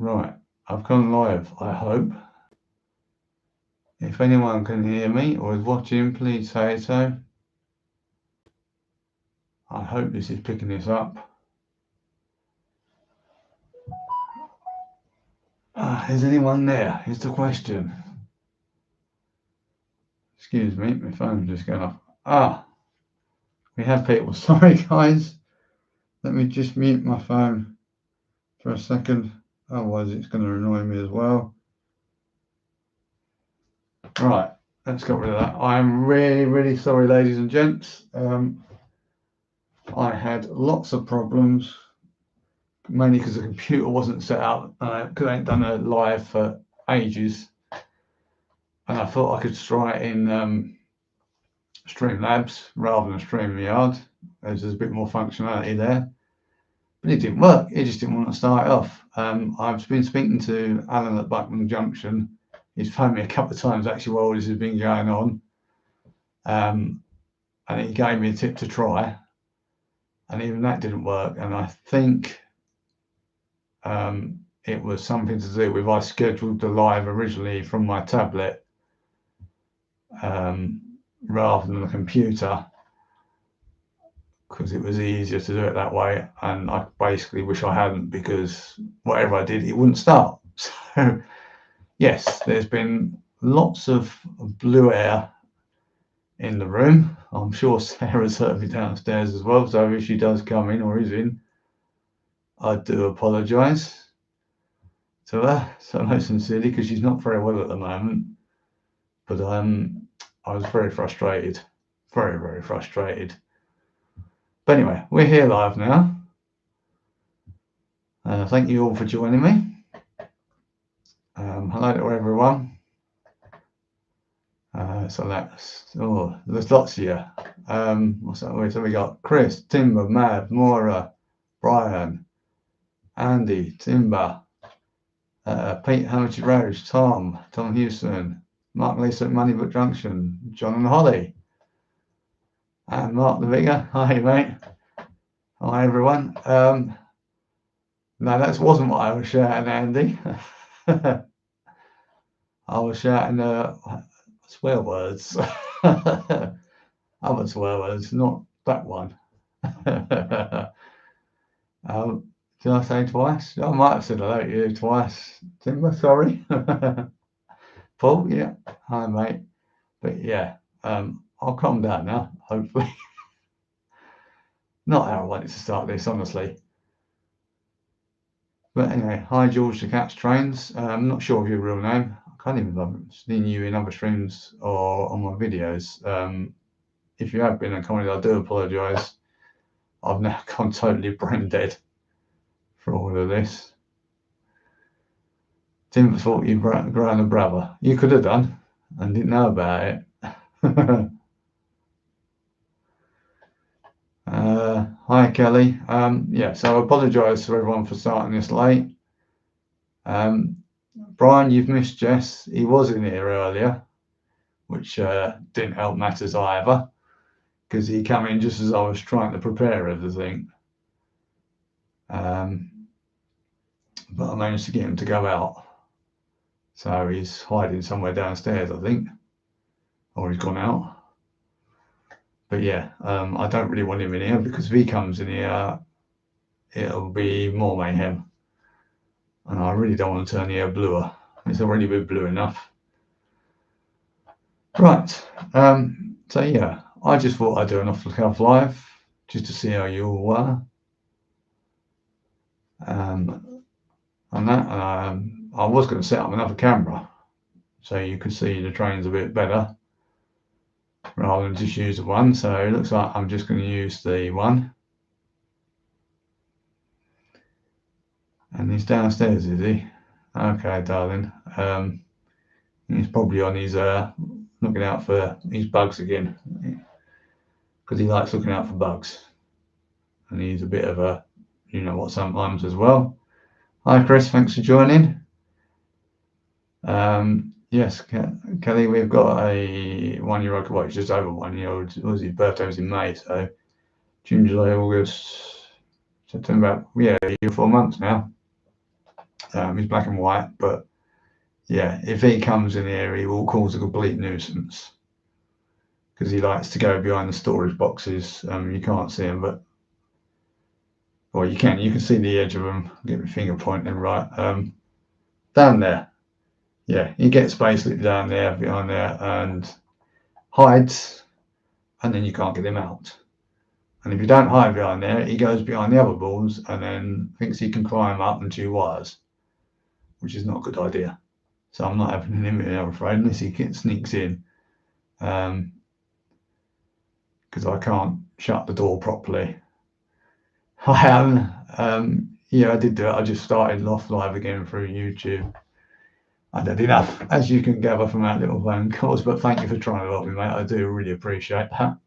Right, I've gone live, I hope. If anyone can hear me or is watching, please say so. I hope this is picking this up. Is anyone there? Is the question. Excuse me, my phone's just going off. We have people. Sorry, guys. Let me just mute my phone for a second. Otherwise, it's going to annoy me as well. Right, let's get rid of that. I'm really, really sorry, ladies and gents. I had lots of problems, mainly because the computer wasn't set up, because I ain't done a live for ages. And I thought I could try it in Streamlabs rather than StreamYard, as there's a bit more functionality there. But it didn't work. It just didn't want to start off. I've been speaking to Alan at Buckman Junction. He's phoned me a couple of times actually while this has been going on. And he gave me a tip to try. And even that didn't work. And I think it was something to do with I scheduled the live originally from my tablet rather than the computer, because it was easier to do it that way. And I basically wish I hadn't, because whatever I did, it wouldn't start. So yes, there's been lots of blue air in the room. I'm sure Sarah's heard me downstairs as well. So if she does come in or is in, I do apologise to her, so no, sincerely, because she's not very well at the moment. But I was very frustrated, very, very frustrated. But anyway, we're here live now. Thank you all for joining me. Hello to everyone. So there's lots of you. What's that? So we got Chris, Timber, Mav, Maura, Brian, Andy, Timber, Pete, Hamilton Rose, Tom Houston, Mark Lisa at Moneybook Junction, John and Holly, and Mark the Vicar. Hi, mate. Hi, everyone. No, that wasn't what I was shouting, Andy. I was shouting swear words. Other swear words, not that one. Did I say twice? I might have said hello to you twice. Timber, sorry. Paul, yeah. Hi, mate. But yeah, I'll calm down now, hopefully. Not how I wanted to start this, honestly. But anyway, hi, George the Cat's Trains. I'm not sure of your real name. I can't even remember seeing you in other streams or on my videos. If you have been a comment, I do apologise. I've now gone totally brain dead for all of this. Tim thought you'd grown a brother. You could have done and didn't know about it. Hi, Kelly. Yeah, so I apologise to everyone for starting this late. Brian, you've missed Jess. He was in here earlier, which didn't help matters either, because he came in just as I was trying to prepare everything. But I managed to get him to go out. So he's hiding somewhere downstairs, I think, or he's gone out. But yeah, I don't really want him in here, because if he comes in here, it'll be more mayhem. And I really don't want to turn the air bluer. It's already been blue enough. Right. So yeah, I just thought I'd do an off-the-cuff live just to see how you all were. And that, I was going to set up another camera so you could see the trains a bit better rather than just use the one. So it looks like I'm just going to use the one. And he's downstairs, is he? Okay, darling. He's probably on his looking out for his bugs again, because he likes looking out for bugs, and he's a bit of a, you know what, sometimes as well. Hi, Chris. Thanks for joining. Yes, Kelly, we've got a 1-year-old. Well, he's just over 1 year old. His birthday was in May, so June, July, August, September. Yeah, 4 months now. He's black and white, but yeah, if he comes in here, he will cause a complete nuisance because he likes to go behind the storage boxes. You can't see him, but well, you can see the edge of them. Get my finger pointing right down there. Yeah, he gets basically down there behind there and hides, and then you can't get him out. And if you don't hide behind there, he goes behind the other balls and then thinks he can climb up and chew wires, which is not a good idea. So I'm not having him in here, I'm afraid, unless he sneaks in, because I can't shut the door properly. I am. Yeah, I did do it. I just started Loft Live again through YouTube. I did enough, as you can gather from our little phone calls, but thank you for trying to help me, mate. I do really appreciate that.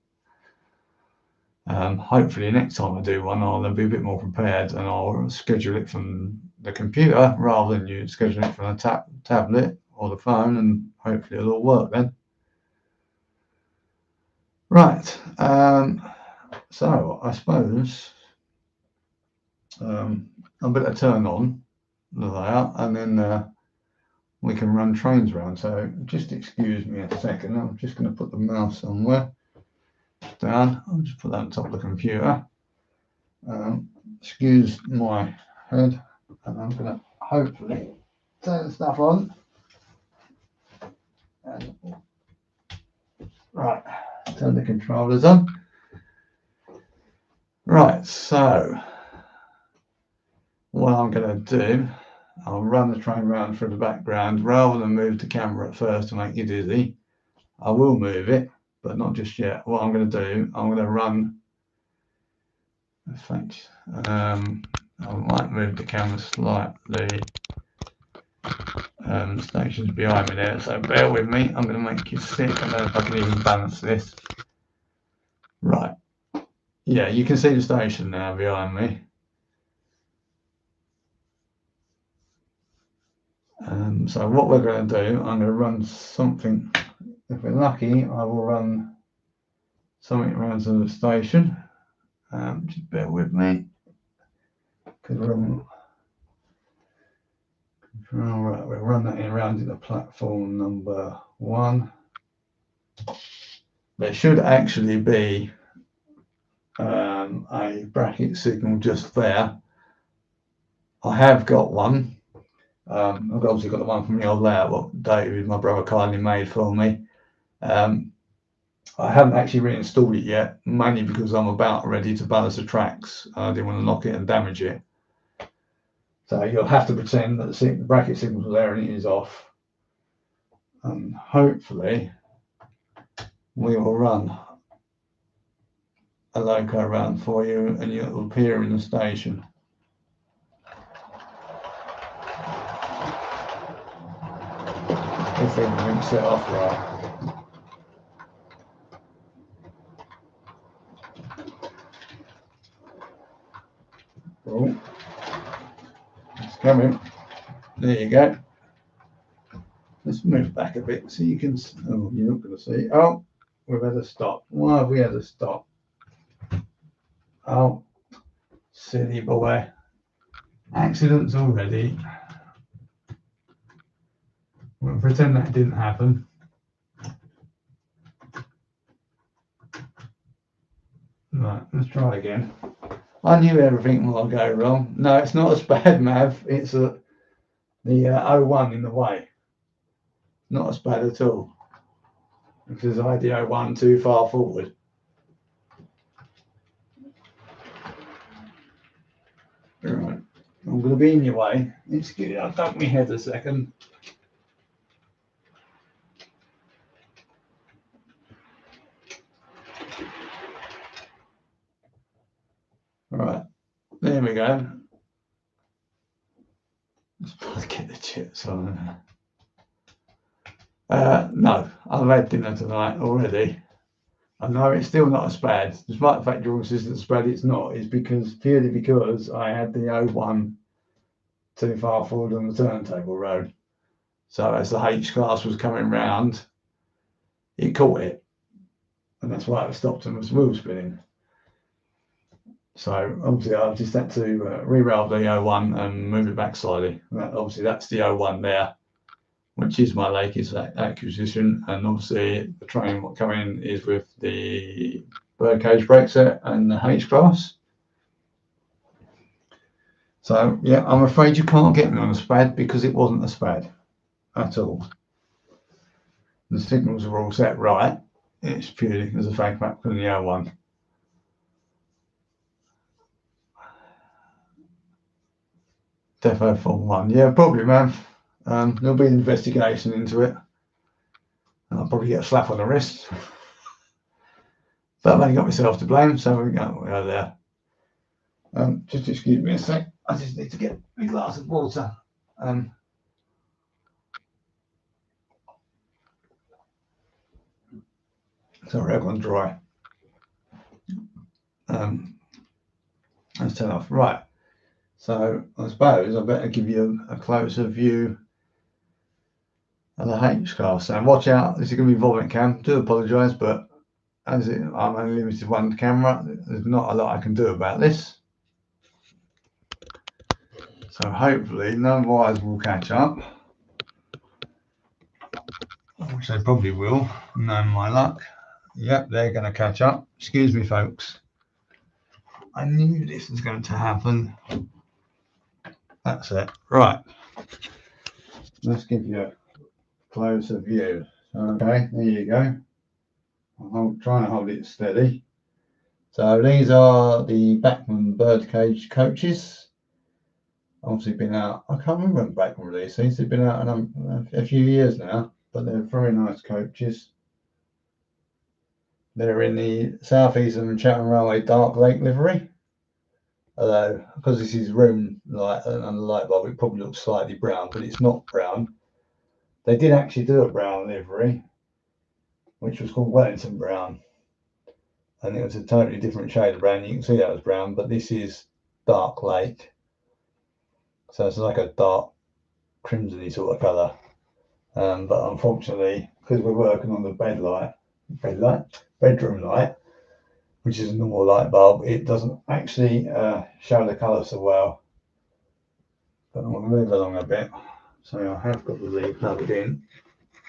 Hopefully next time I do one, I'll be a bit more prepared and I'll schedule it from the computer rather than you scheduling it from a tablet or the phone, and hopefully it'll all work then. Right, so I suppose I better turn on the layout and then we can run trains around. So just excuse me a second. I'm just going to put the mouse somewhere down. I'll just put that on top of the computer. Excuse my head, and I'm going to hopefully turn stuff on. And, right, turn the controllers on. Right, so what I'm going to do, I'll run the train round through the background rather than move the camera at first to make you dizzy. I will move it, but not just yet. What I'm going to do, I'm going to run. In fact, I might move the camera slightly. Station's behind me there, so bear with me. I'm going to make you sit. I don't know if I can even balance this. Right. Yeah, you can see the station now behind me. So what we're going to do, I'm going to run something. If we're lucky, I will run something around to the station. Just bear with me. Because we'll run that in around into platform number 1. There should actually be a bracket signal just there. I have got one. I've obviously got the one from the old layout what David, my brother, kindly made for me. I haven't actually reinstalled it yet, mainly because I'm about ready to balance the tracks. I didn't want to knock it and damage it. So you'll have to pretend that the bracket signal's there and it is off. And hopefully we will run a loco around for you and you'll appear in the station. If everything's set off right. Oh, it's coming. There you go. Let's move back a bit so you can. Oh, you're not going to see. Oh, we've had a stop. Why have we had a stop? Oh, silly boy. Accidents already. We'll pretend that didn't happen. Right, let's try again. I knew everything will go wrong. No, it's not as bad, Mav. It's the 01 in the way. Not as bad at all. Because I had the 01 too far forward. Right, I'm going to be in your way. I'll duck my head a second. Right, there we go. Let's get the chips on. No, I've had dinner tonight already. I know it's still not as bad. Despite the fact your assistant's spread, it's not. It's purely because I had the 01 too far forward on the turntable road. So as the H class was coming round, it caught it. And that's why it stopped and was wheel spinning. So obviously I've just had to reroute the O1 and move it back slightly. Obviously that's the O1 there, which is my latest acquisition, and obviously the train coming is with the birdcage brake set and the H-class. So yeah, I'm afraid you can't get me on a SPAD because it wasn't a SPAD at all. The signals are all set right. It's purely as a fake back from the O1. Defo Form 1. Yeah, probably, man. There'll be an investigation into it. And I'll probably get a slap on the wrist. But I've only got myself to blame, so we go there. Just excuse me a sec. I just need to get a glass of water. Sorry, I've gone dry. Let's turn off. Right. So I suppose I better give you a closer view of the H-class. And watch out, this is going to be volume cam. Do apologise, but as I'm only limited to one camera, there's not a lot I can do about this. So hopefully no wires will catch up, which they probably will, knowing my luck. Yep, they're going to catch up. Excuse me, folks. I knew this was going to happen. That's it. Right. Let's give you a closer view. Okay, there you go. I'm trying to hold it steady. So these are the Bachmann birdcage coaches. Obviously been out, I can't remember when Bachmann released these. They've been out a few years now, but they're very nice coaches. They're in the South Eastern and Chatham Railway Dark Lake livery. Although, because this is room light and the light bulb, it probably looks slightly brown, but it's not brown. They did actually do a brown livery, which was called Wellington Brown. And it was a totally different shade of brown. You can see that was brown, but this is Dark Lake. So it's like a dark crimsony sort of colour. But unfortunately, because we're working on the bedroom light, which is a normal light bulb, it doesn't actually show the colour so well. But I'm going to move along a bit. So I have got the lead plugged in,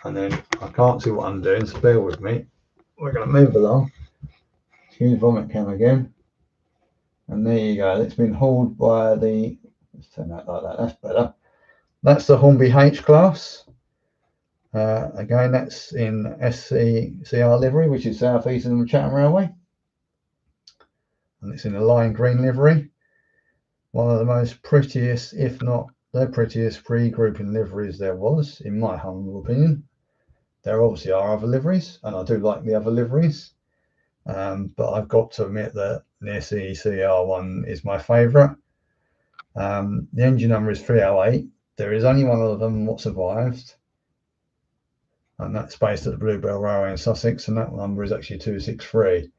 and then I can't see what I'm doing, so bear with me. We're going to move along. Excuse vomit cam again. And there you go. It's been hauled by the, let's turn that like that, that's better. That's the Hornby H-class. Again, that's in SCCR livery, which is South Eastern and Chatham Railway. And it's in a lime green livery. One of the most prettiest, if not the prettiest, pre-grouping liveries there was, in my humble opinion. There obviously are other liveries, and I do like the other liveries. But I've got to admit that the SCCR one is my favourite. The engine number is 308. There is only one of them what survived, and that's based at the Bluebell Railway in Sussex, and that number is actually 263.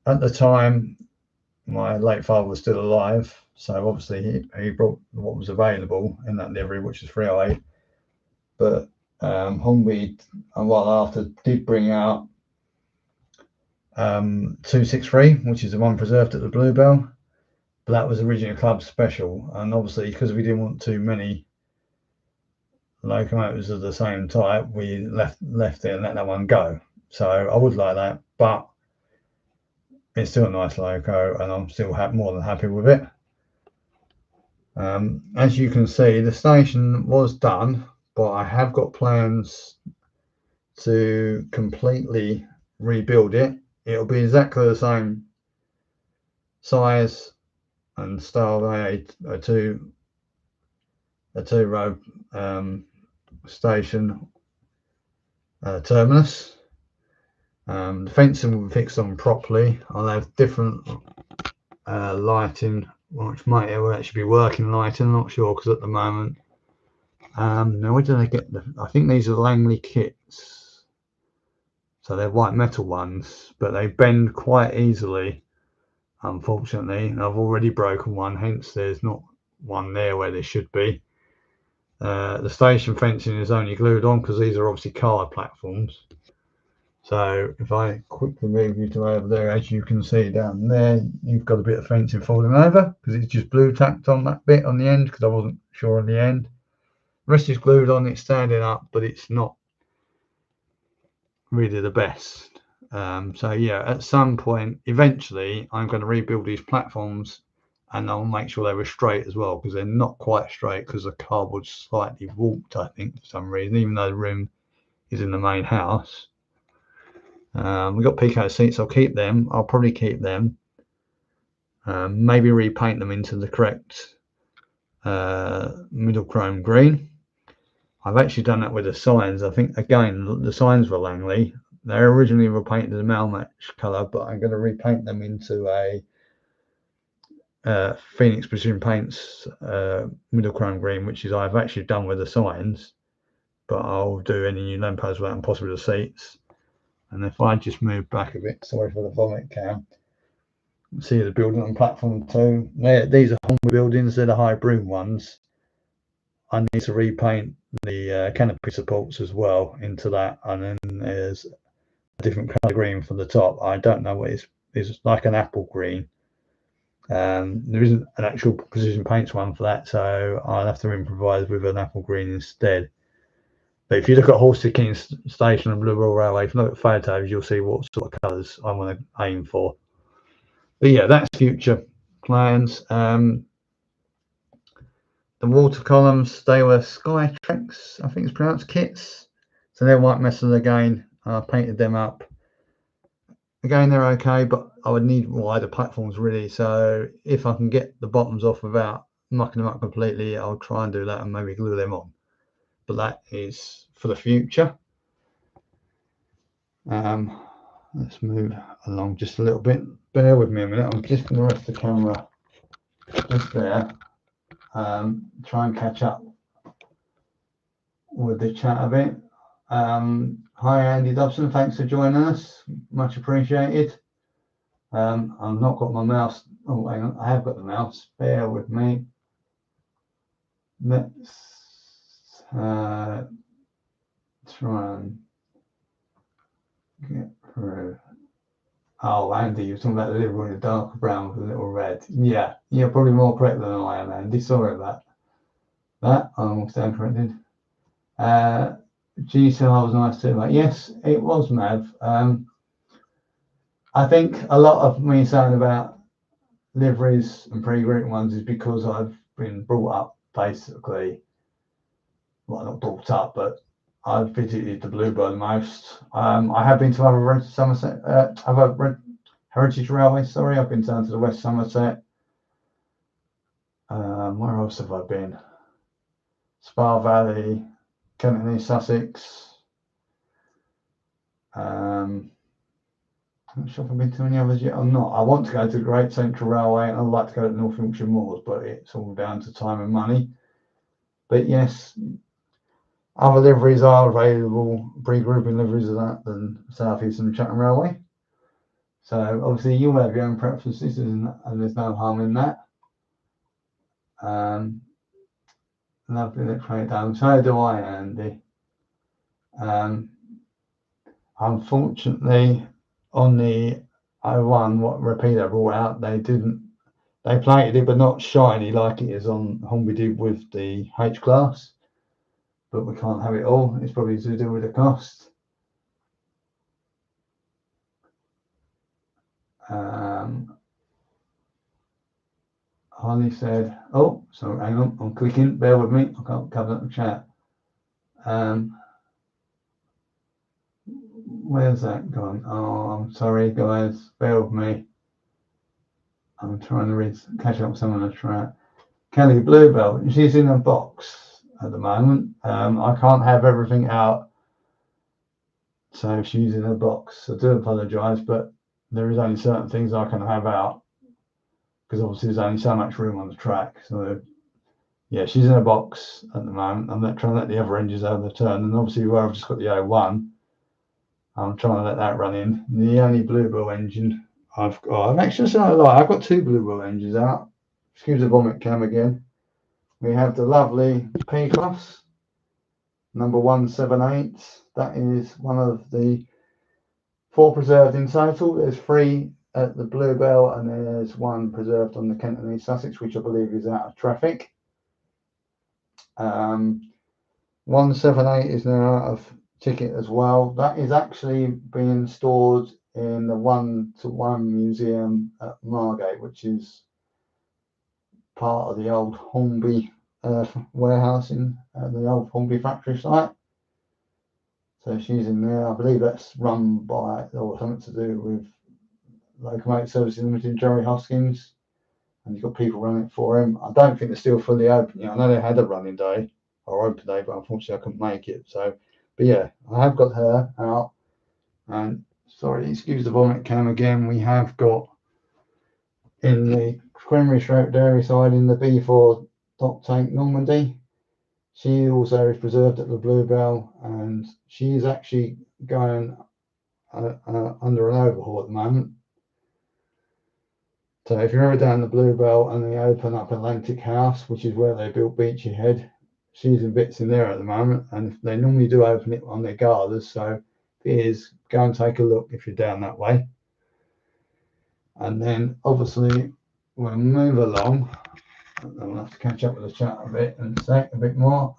At the time, my late father was still alive, so obviously he brought what was available in that livery, which is 308. But Hornby, a while after, did bring out 263, which is the one preserved at the Bluebell. But that was originally a club special, and obviously because we didn't want too many locomotives of the same type, we left it and let that one go. So I would like that, but it's still a nice loco, and I'm still more than happy with it. As you can see, the station was done, but I have got plans to completely rebuild it. It'll be exactly the same size and style a two-row station terminus. The fencing will be fixed on properly. I'll have different lighting, which might actually be working lighting. I'm not sure, because at the moment, now where did I get I think these are Langley kits, so they're white metal ones, but they bend quite easily, unfortunately, and I've already broken one, hence there's not one there where there should be. The station fencing is only glued on because these are obviously card platforms. So if I quickly move you to over there, as you can see down there, you've got a bit of fencing falling over because it's just blue tacked on that bit on the end because I wasn't sure on the end. The rest is glued on, it's standing up, but it's not really the best. So yeah, at some point, eventually, I'm going to rebuild these platforms and I'll make sure they were straight as well because they're not quite straight because the cardboard's slightly warped, I think, for some reason, even though the room is in the main house. We've got Pico seats. I'll keep them. I'll probably keep them. Maybe repaint them into the correct middle chrome green. I've actually done that with the signs. I think, again, the signs were Langley. They originally were painted a Malmatch colour, but I'm going to repaint them into a Phoenix Precision Paints middle chrome green, which is I've actually done with the signs, but I'll do any new lampposts without and possibly the seats. And if I just move back a bit, sorry for the vomit cam, see the building on platform 2. These are Hornby buildings, they're the high broom ones. I need to repaint the canopy supports as well into that, and then there's a different colour green for the top. I don't know what it's like, an apple green. There isn't an actual precision paints one for that, so I'll have to improvise with an apple green instead. But if you look at Horsted King Station and Blue Royal Railway, if you look at photos, you'll see what sort of colours I want to aim for. But yeah, that's future plans. The water columns, they were Skytrex, I think it's pronounced, kits. So they're white metal again. I painted them up. Again, they're okay, but I would need wider platforms really. So if I can get the bottoms off without mucking them up completely, I'll try and do that and maybe glue them on. But that is for the future. Let's move along just a little bit. Bear with me a minute. I'm just going to rest the camera just there. Try and catch up with the chat a bit. Hi Andy Dobson, thanks for joining us, much appreciated. I've not got my mouse. Oh, hang on, I have got the mouse. Bear with me. Let's try and get through. Oh, Andy, you're talking about the liver in a darker brown with a little red. Yeah, you're probably more correct than I am, Andy. Sorry about that. I almost stand corrected. G said I was nice too, mate. Yes, it was, Mav. I think a lot of me saying about liveries and pre-written ones is because I've been brought up basically, well, not brought up, but I've visited the Bluebird most. I have been to other Somerset, other Heritage Railways. Sorry, I've been down to the West Somerset. Where else have I been? Spa Valley, Kent and East Sussex. I'm not sure if I've been to any others yet or not. I want to go to the Great Central Railway and I'd like to go to North Yorkshire Moors, but it's all down to time and money. But yes, other liveries are available, pre-grouping liveries of that than South Eastern and Chatham Railway. So obviously you'll have your own preferences and there's no harm in that. Lovely, let's play it down. So do I, Andy. Unfortunately, on the 01, what repeater brought out, they plated it but not shiny like it is on Hornby did with the H class. But we can't have it all. It's probably to do with the cost. Holly said, oh, sorry, hang on, I'm clicking, bear with me, I can't cover up the chat. Where's that gone? Oh, I'm sorry, guys, bear with me. I'm trying to catch up with someone on the chat. Kelly Bluebell, she's in a box at the moment. I can't have everything out, so she's in a box. I do apologise, but there is only certain things I can have out because obviously there's only so much room on the track. So yeah, she's in a box at the moment. I'm not trying to let the other engines have the turn, and obviously where I've just got the O1, I'm trying to let that run in. The only Bluebell engine I've got, I've got two Bluebell engines out. Excuse the vomit cam again. We have the lovely P-Class number 178. That is one of the 4 preserved in total. There's 3 at the Bluebell, and there's 1 preserved on the Kent and East Sussex, which I believe is out of traffic. 178 is now out of ticket as well. That is actually being stored in the 1-to-1 museum at Margate, which is part of the old Hornby warehouse in the old Hornby factory site. So she's in there. I believe that's run by, or something to do with Locomotive Services Limited, Jerry Hoskins, and you've got people running it for him. I don't think they're still fully open yet. I know they had a running day or open day, but unfortunately I couldn't make it. So, but yeah, I have got her out. And sorry, excuse the vomit cam again. We have got in the Creamery Stroke Dairy side in the B4 dock tank Normandy. She also is preserved at the Bluebell, and she is actually going under an overhaul at the moment. So if you're ever down the Bluebell and they open up Atlantic House, which is where they built Beachy Head, she's in bits in there at the moment, and they normally do open it on their garters. So if it is, go and take a look if you're down that way. And then obviously we'll move along. I'll have to catch up with the chat a bit and a bit more.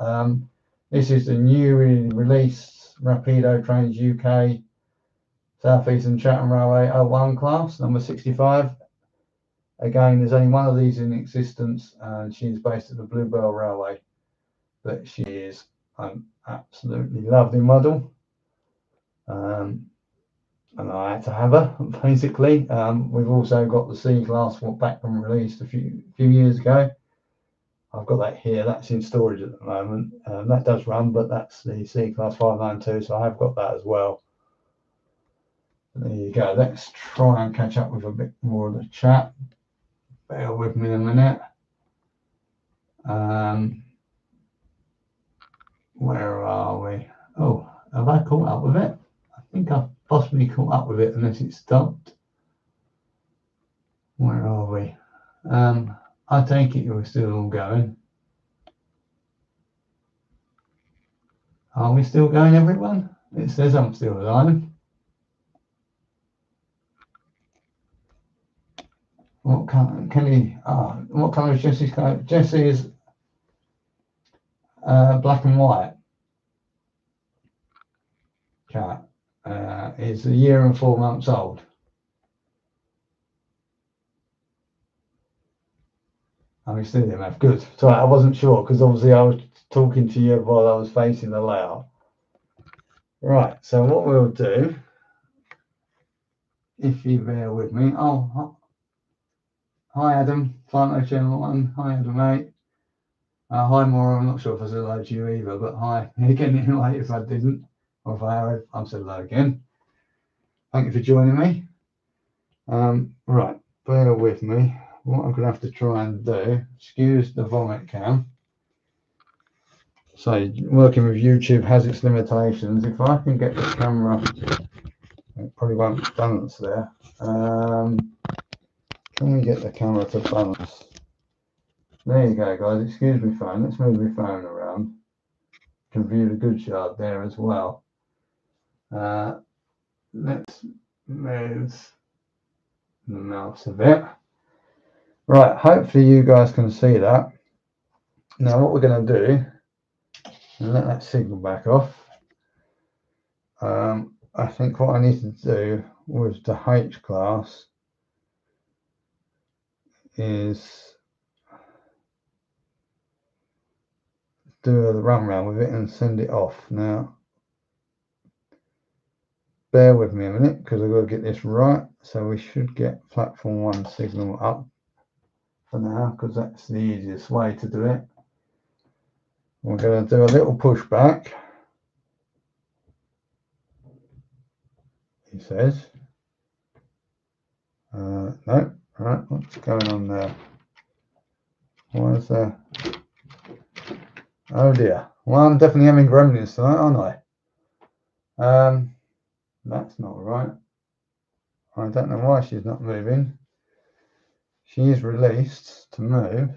This is the newly released Rapido Trains UK South Eastern Chatham Railway 01 class, number 65. Again, there's only one of these in existence, and she's based at the Bluebell Railway. But she is an absolutely lovely model. And I had to have her, basically. We've also got the C-Class back and released a few years ago. I've got that here. That's in storage at the moment. That does run, but that's the C-Class 592, so I have got that as well. There you go. Let's try and catch up with a bit more of the chat. Bear with me a minute. Where are we? Oh, have I caught up with it? I think I've possibly caught up with it unless it stopped. Where are we? I take it you're still all going. Are we still going, everyone? It says I'm still alive. What colour? What colour is Jesse's coat? Jesse is black and white. Cat is 1 year and 4 months old. Oh, we still didn't have good. Sorry, I wasn't sure because obviously I was talking to you while I was facing the layout. Right, so what we'll do, if you bear with me. Oh, hi Adam, Phanto Channel 1. Hi Adam, mate. Hi Maura, I'm not sure if I said hello to you either, but hi again anyway if I didn't, or if I have, I'm said hello again. Thank you for joining me. Right, bear with me. What I'm going to have to try and do, excuse the vomit cam. So working with YouTube has its limitations. If I can get the camera, it probably won't balance there. Can we get the camera to balance? There you go, guys. Excuse me, phone. Let's move my phone around. You can view the good shot there as well. Let's move the mouse a bit. Right, hopefully you guys can see that. Now what we're going to do, and let that signal back off. I think what I need to do with the H class is do the run round with it and send it off. Now, bear with me a minute because I've got to get this right. So we should get platform 1 signal up for now because that's the easiest way to do it. We're going to do a little pushback. He says. No, right, what's going on there? Why is there? Oh dear. Well, I'm definitely having gremlins tonight, aren't I? That's not right. I don't know why she's not moving. She is released to move.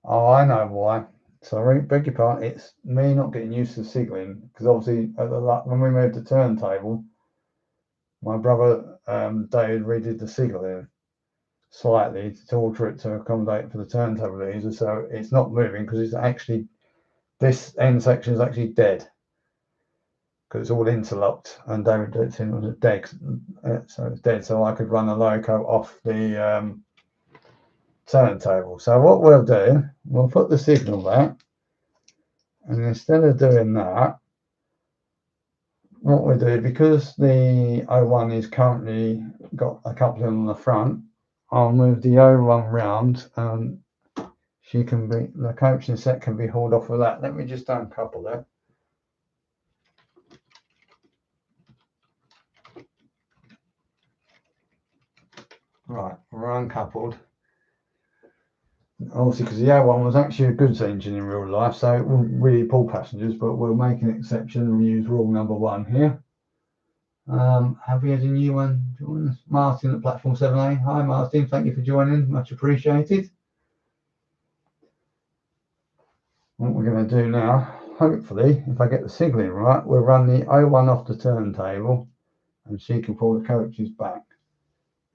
Oh, I know why. Sorry, beg your pardon. It's me not getting used to signaling because obviously when we moved the turntable, my brother David redid the signalling slightly to alter it to accommodate for the turntable user, so it's not moving because it's actually, this end section is actually dead because it's all interlocked, and David did it was dead, so it's dead. So I could run the loco off the turntable. So what we'll do, we'll put the signal back, and instead of doing that, what we do, because the O1 is currently got a coupling on the front, I'll move the O1 round, and she can be, the coaching set can be hauled off with that. Let me just uncouple that. Right, we're uncoupled. Obviously, because the O1 was actually a goods engine in real life, so it wouldn't really pull passengers, but we'll make an exception and use rule number 1 here. Have we had a new one join us? Martin at platform 7A. Hi Martin, thank you for joining, much appreciated. What we're going to do now, hopefully, if I get the signalling right, we'll run the O1 off the turntable and she can pull the coaches back,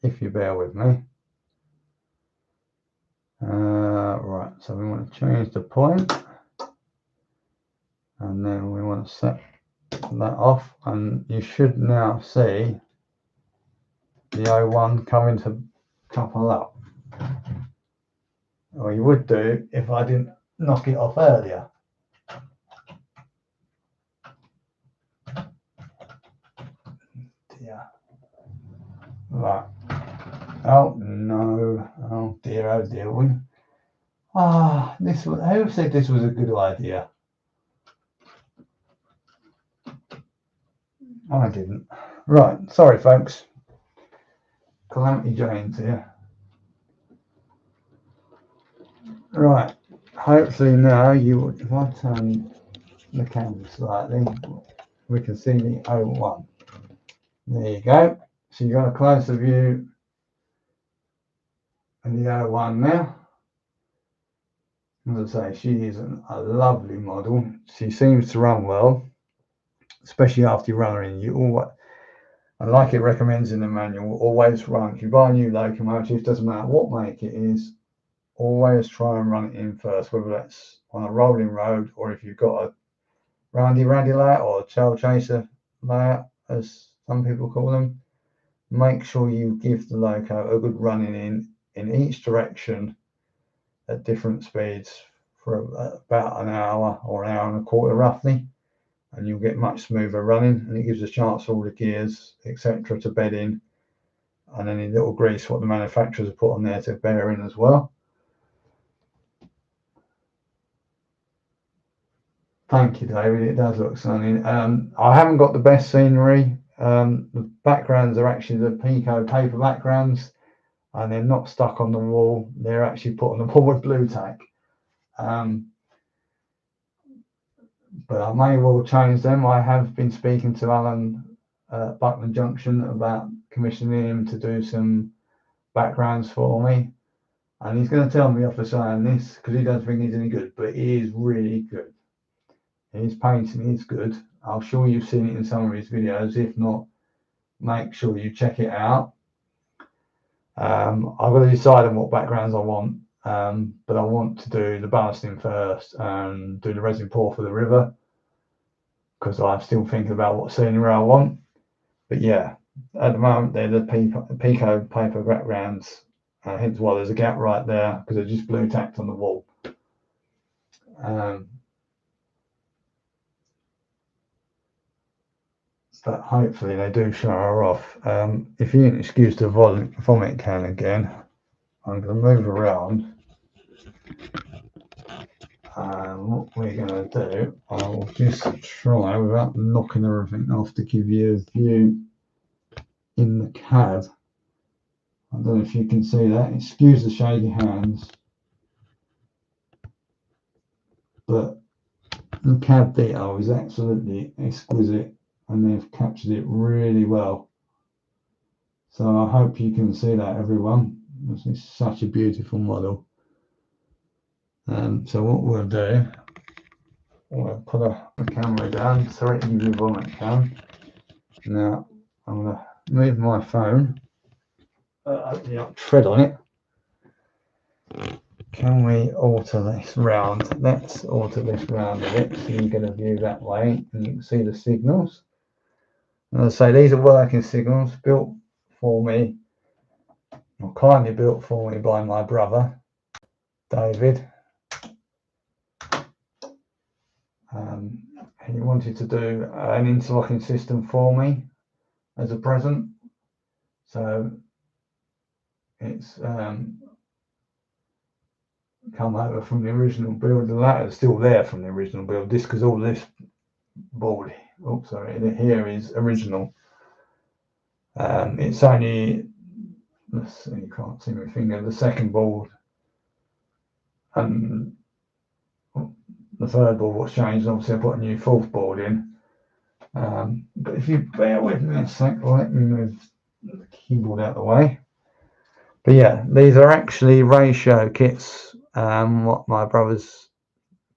if you bear with me. Right, so we want to change the point, and then we want to set that off, and you should now see the O1 coming to couple up. Or you would do if I didn't knock it off earlier. Dear. Right. Oh no. Oh dear, oh dear. This was, who said this was a good idea? I didn't. Right, sorry folks. Calamity Jane's here. Right, hopefully now you, if I turn the camera slightly, we can see the O1. There you go. So you've got a closer view of the O1 now. As I say, she is a lovely model. She seems to run well, especially after you run her in. You always, and like it recommends in the manual, always run. If you buy a new locomotive, doesn't matter what make it is, always try and run it in first, whether that's on a rolling road or if you've got a roundy layout or a tail chaser layout, as some people call them. Make sure you give the loco a good running in each direction at different speeds for about an hour or an hour and a quarter roughly, and you'll get much smoother running, and it gives a chance for all the gears etc to bed in, and any little grease what the manufacturers have put on there to bear in as well. Thank you, David. It does look stunning. I haven't got the best scenery. The backgrounds are actually the Pico paper backgrounds, and they're not stuck on the wall. They're actually put on the wall with blue tack. But I may well change them. I have been speaking to Alan Buckland Junction about commissioning him to do some backgrounds for me, and he's going to tell me off for saying this because he doesn't think he's any good, but he is really good. His painting is good. I'm sure you've seen it in some of his videos. If not, make sure you check it out. I've got to decide on what backgrounds I want, but I want to do the ballasting first and do the resin pour for the river, because I'm still thinking about what scenery I want. But yeah, at the moment they're the Pico paper backgrounds, hence why there's a gap right there, because they're just blue tacked on the wall. But hopefully they do show her off. If you can excuse the vomit can again, I'm going to move around. What we're going to do, I'll just try without knocking everything off to give you a view in the cab. I don't know if you can see that. Excuse the shady hands, but the cab detail is absolutely exquisite, and they've captured it really well. So I hope you can see that, everyone. This is such a beautiful model. So what we'll do, we'll put the camera down so it can move on it can. Now I'm going to move my phone, open up thread on it. Can we alter this round? Let's alter this round a bit so you get a view that way and you can see the signals. And as I say, these are working signals built for me, or kindly built for me by my brother, David. He wanted to do an interlocking system for me as a present. So it's come over from the original build. The ladder's still there from the original build. This, because all this board, oops, sorry, here is original. It's only, let's see, you can't see my finger, the second board and the third board was changed. Obviously I put a new fourth board in. But if you bear with me a sec, let me move the keyboard out of the way. But yeah, these are actually ratio kits, what my brother's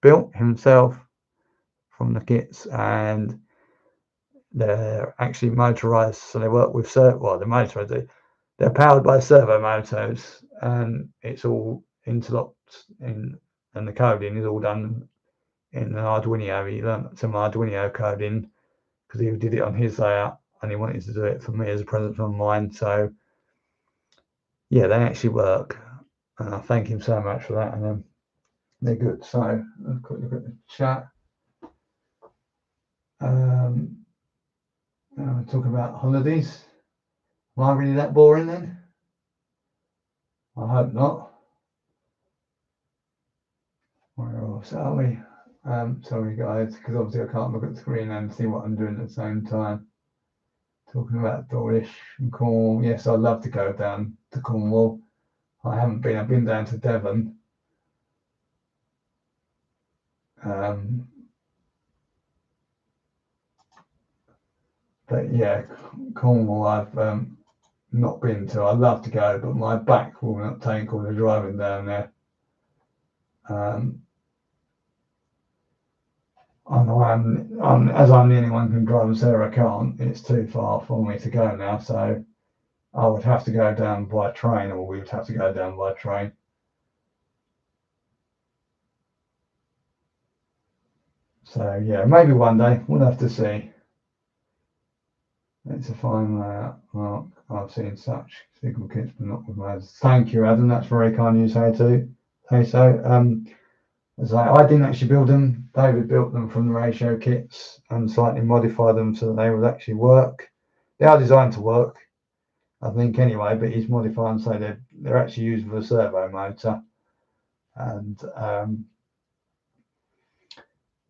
built himself from the kits, and they're actually motorized, so they work with they're motorized. They're powered by servo motors, and it's all interlocked in, and the coding is all done in an Arduino. He learned some Arduino coding because he did it on his layout, and he wanted to do it for me as a present from mine. So yeah, they actually work, and I thank him so much for that. And they're good. So let's quick look at the chat. Talk about holidays. Am I really that boring then? I hope not. Where else are we? Sorry guys, because obviously I can't look at the screen and see what I'm doing at the same time. Talking about Dawlish and Cornwall. Yes, I'd love to go down to Cornwall. I haven't been. I've been down to Devon. But yeah, Cornwall I've not been to. I'd love to go, but my back will not take all the driving down there. As I'm the only one who can drive, and Sarah can't, it's too far for me to go now. So I would have to go down by train, or we would have to go down by train. So yeah, maybe one day, we'll have to see. It's a fine layout, Mark. I've seen such signal kits, but not with ladders. Thank you, Adam. That's very kind of you to say so. As I didn't actually build them. David built them from the ratio kits and slightly modified them so that they would actually work. They are designed to work, I think, anyway, but he's modified them so they're actually used with a servo motor, and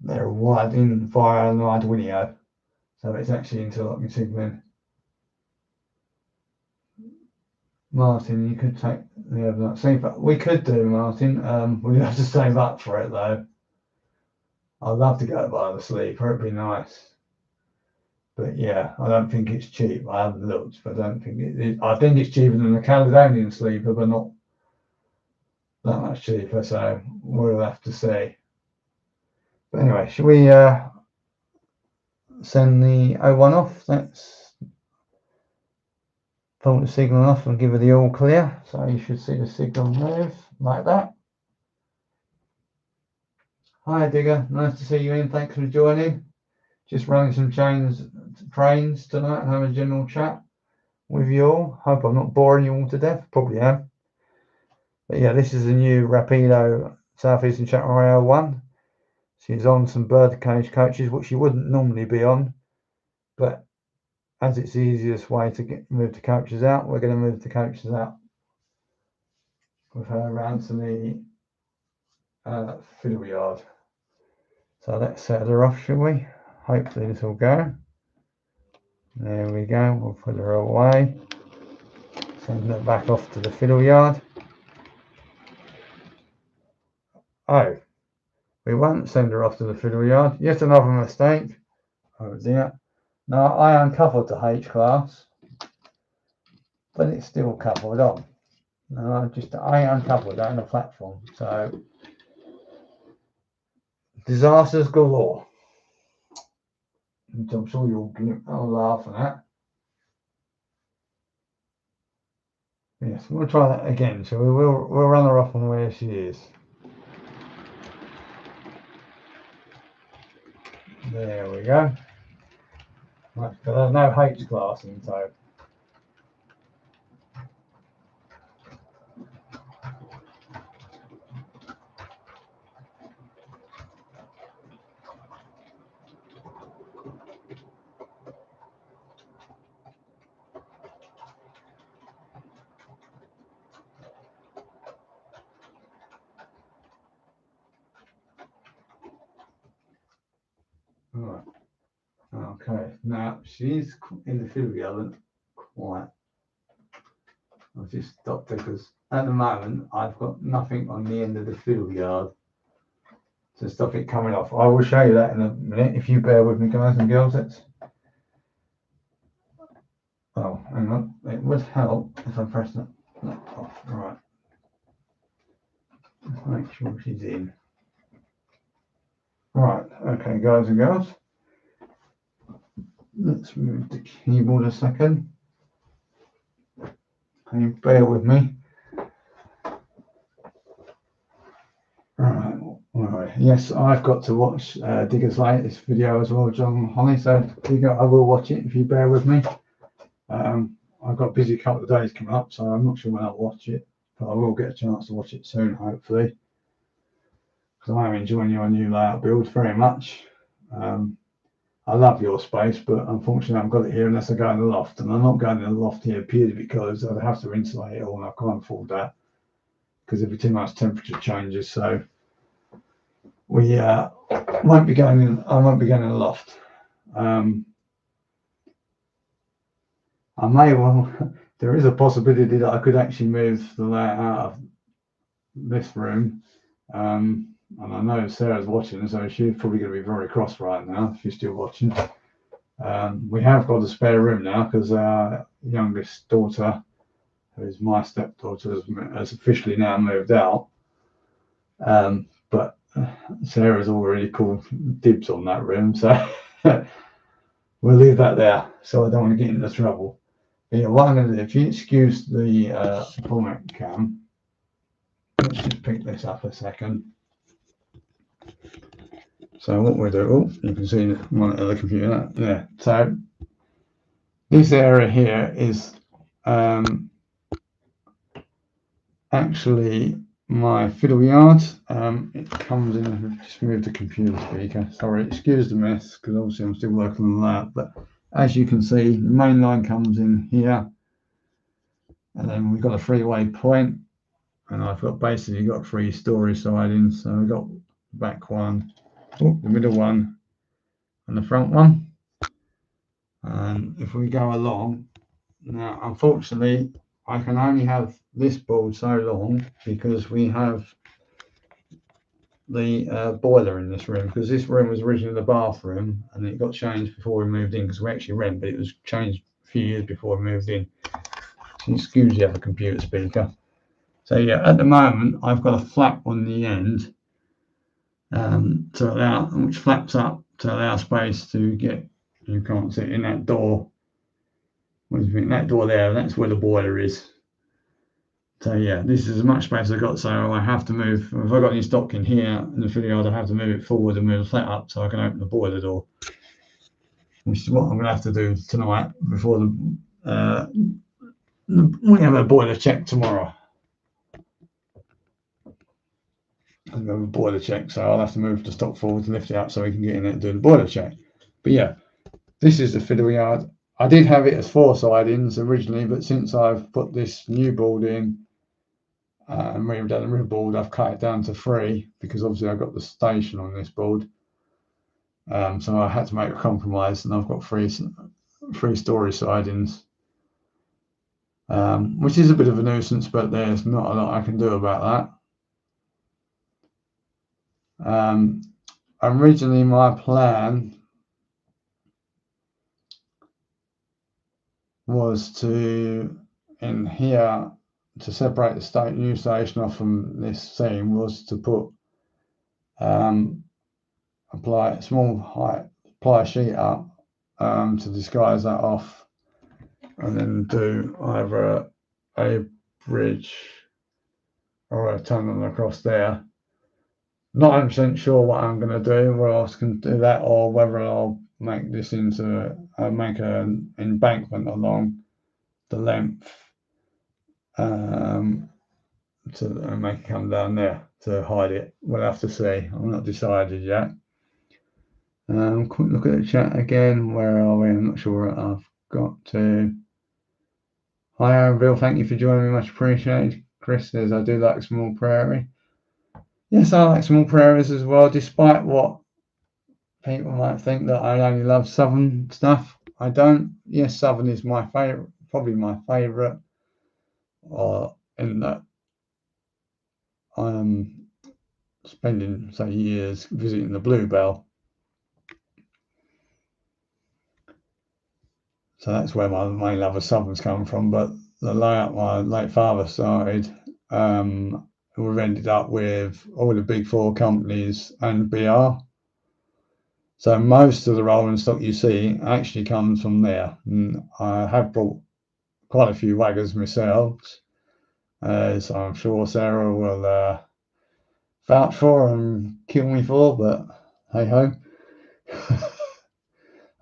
they're wired in via an Arduino, so it's actually interlocking signaling. Martin, you could take the overnight sleeper. We could do, Martin. We'd have to save up for it though. I'd love to go by the sleeper, it'd be nice. But yeah, I don't think it's cheap. I haven't looked, but I don't think I think it's cheaper than the Caledonian sleeper, but not that much cheaper. So we'll have to see. But anyway, should we send the O1 off? Let's pull the signal off and give it the all clear. So you should see the signal move like that. Hi Digger, nice to see you in. Thanks for joining. Just running some trains tonight and having a general chat with you all. Hope I'm not boring you all to death. Probably am. But yeah, this is a new Rapido Southeastern Channel Rail 1. She's on some birdcage coaches, which you wouldn't normally be on. But as it's the easiest way to move the coaches out, we're going to move the coaches out with her around to the fiddle yard. So let's set her off, shall we? Hopefully this will go. There we go. We'll put her away. Send her back off to the fiddle yard. Oh, we won't send her off to the fiddle yard. Yet another mistake. Oh dear. Now I uncovered the H class, but it's still coupled on. No, I uncovered that on the platform. So disasters galore. Which I'm sure you'll laugh at. Yes, we'll try that again. So we'll run her off on where she is. There we go. Right, but there's no H glassing, so right. Okay, now she's in the fiddle yard quite. I've just stopped her because at the moment I've got nothing on the end of the fiddle yard to stop it coming off. I will show you that in a minute if you bear with me, guys and girls. Oh, hang on. It would help if I press that off. Right. Make sure she's in. Right. Okay, guys and girls. Let's move the keyboard a second. Can you bear with me? Right. Yes, I've got to watch Digger's latest video as well, John Holly. So I will watch it if you bear with me. I've got a busy couple of days coming up, so I'm not sure when I'll watch it, but I will get a chance to watch it soon, hopefully, because I am enjoying your new layout build very much. I love your space, but unfortunately I haven't got it here unless I go in the loft, and I'm not going in the loft here purely because I'd have to insulate it all, and I can't afford that because there'd be too much temperature changes. So we won't be going in. I won't be going in the loft. I may well. There is a possibility that I could actually move the layout out of this room. And I know Sarah's watching, so she's probably going to be very cross right now if she's still watching. We have got a spare room now because our youngest daughter, who is my stepdaughter, has officially now moved out. But Sarah's already called dibs on that room, so we'll leave that there so I don't want to get into trouble. But yeah, what I'm going to do, if you excuse the format cam, let's just pick this up a second. So what we'll do, you can see one of the computer. Yeah, so this area here is actually my fiddle yard. It comes in, just move the computer speaker. Sorry, excuse the mess because obviously I'm still working on that. But as you can see, the main line comes in here, and then we've got a three-way point, and I've got basically got 3 storage sidings. So we've got the back one, the middle one, and the front one. And if we go along, now unfortunately I can only have this board so long because we have the boiler in this room, because this room was originally the bathroom and it got changed before we moved in, because we actually rent, but it was changed a few years before we moved in. So excuse the other computer speaker. So yeah, at the moment I've got a flap on the end to allow, which flaps up to allow space to get, you can't see it, in that door. What do you think? That door there, that's where the boiler is. So yeah, this is as much space as I've got, so I have to move. If I've got any stock in here in the fiddle yard, I have to move it forward and move the flat up so I can open the boiler door, which is what I'm going to have to do tonight before we have a boiler check tomorrow. I'm going to have a boiler check, so I'll have to move the stock forward to lift it up so we can get in there and do the boiler check. But yeah, this is the fiddle yard. I did have it as 4 sidings originally, but since I've put this new board in, and we've done the rib board, I've cut it down to 3 because obviously I've got the station on this board. So I had to make a compromise, and I've got 3 storage sidings, which is a bit of a nuisance, but there's not a lot I can do about that. Originally, my plan was to, in here, to separate the new station off from this seam, was to put apply a small height ply sheet up to disguise that off, and then do either a bridge or a tunnel across there. Not 100% sure what I'm going to do, whether I can do that or whether I'll make this into make an embankment along the length to make it come down there to hide it. We'll have to see. I'm not decided yet. Quick look at the chat again. Where are we? I'm not sure what I've got to. Hi, Aaron Bill. Thank you for joining me. Much appreciated. Chris says, I do like small prairie. Yes, I like small prairies as well, despite what people might think that I only love southern stuff. I don't. Yes, southern is my favourite, probably my favourite, or in that I'm spending, say, years visiting the Bluebell. So that's where my main love of southern's come from. But the layout my late father started, we've ended up with all the big four companies and BR. So most of the rolling stock you see actually comes from there. And I have brought quite a few wagons myself, so I'm sure Sarah will vouch for and kill me for, but hey ho.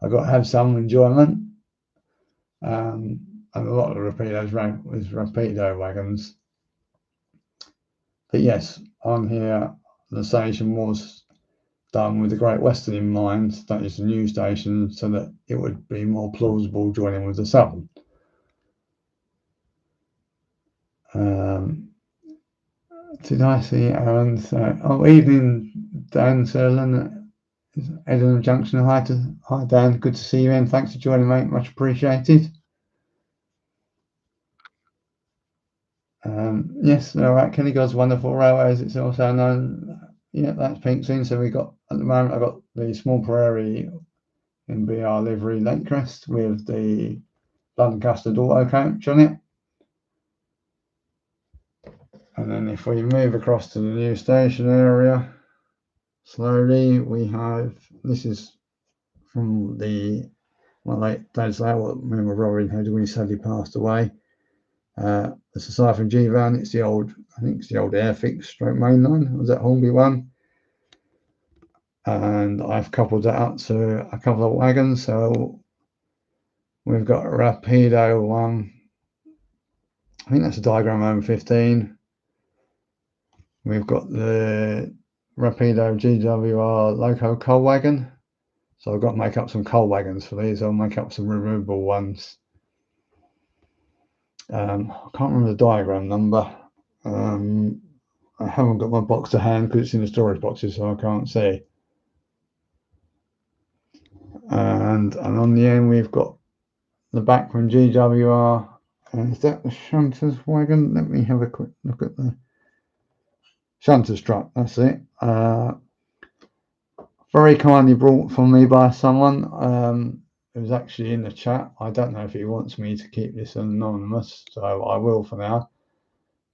I've got to have some enjoyment. And a lot of the Rapido wagons. But yes, on here, the station was done with the Great Western in mind, that is the new station, so that it would be more plausible joining with the Southern. Did I see Aaron say, oh, evening, Dan Serlin, Edinburgh Junction. Hi, Dan, good to see you in. Thanks for joining, mate, much appreciated. Yes, all right, Kenny God's Wonderful Railways, it's also known. Yeah, that's pink soon. So we got, at the moment, I've got the Small Prairie in BR livery Lakecrest with the London Custard Auto Coach on it. And then if we move across to the new station area, slowly we have, this is from the, my late dad's layout, what remember Robin had when he sadly passed away. It's aside from G-Van, it's the old, I think it's the old Airfix stroke mainline, was that Hornby one? And I've coupled that up to a couple of wagons, so we've got a Rapido one, I think that's a diagram over 15. We've got the Rapido GWR Loco coal wagon. So I've got to make up some coal wagons for these. I'll make up some removable ones. I can't remember the diagram number. I haven't got my box to hand because it's in the storage boxes, so I can't see. And on the end, we've got the back from GWR. Is that the Shunter's wagon? Let me have a quick look at the Shunter's truck. That's it. Very kindly brought for me by someone who's actually in the chat. I don't know if he wants me to keep this anonymous, so I will for now.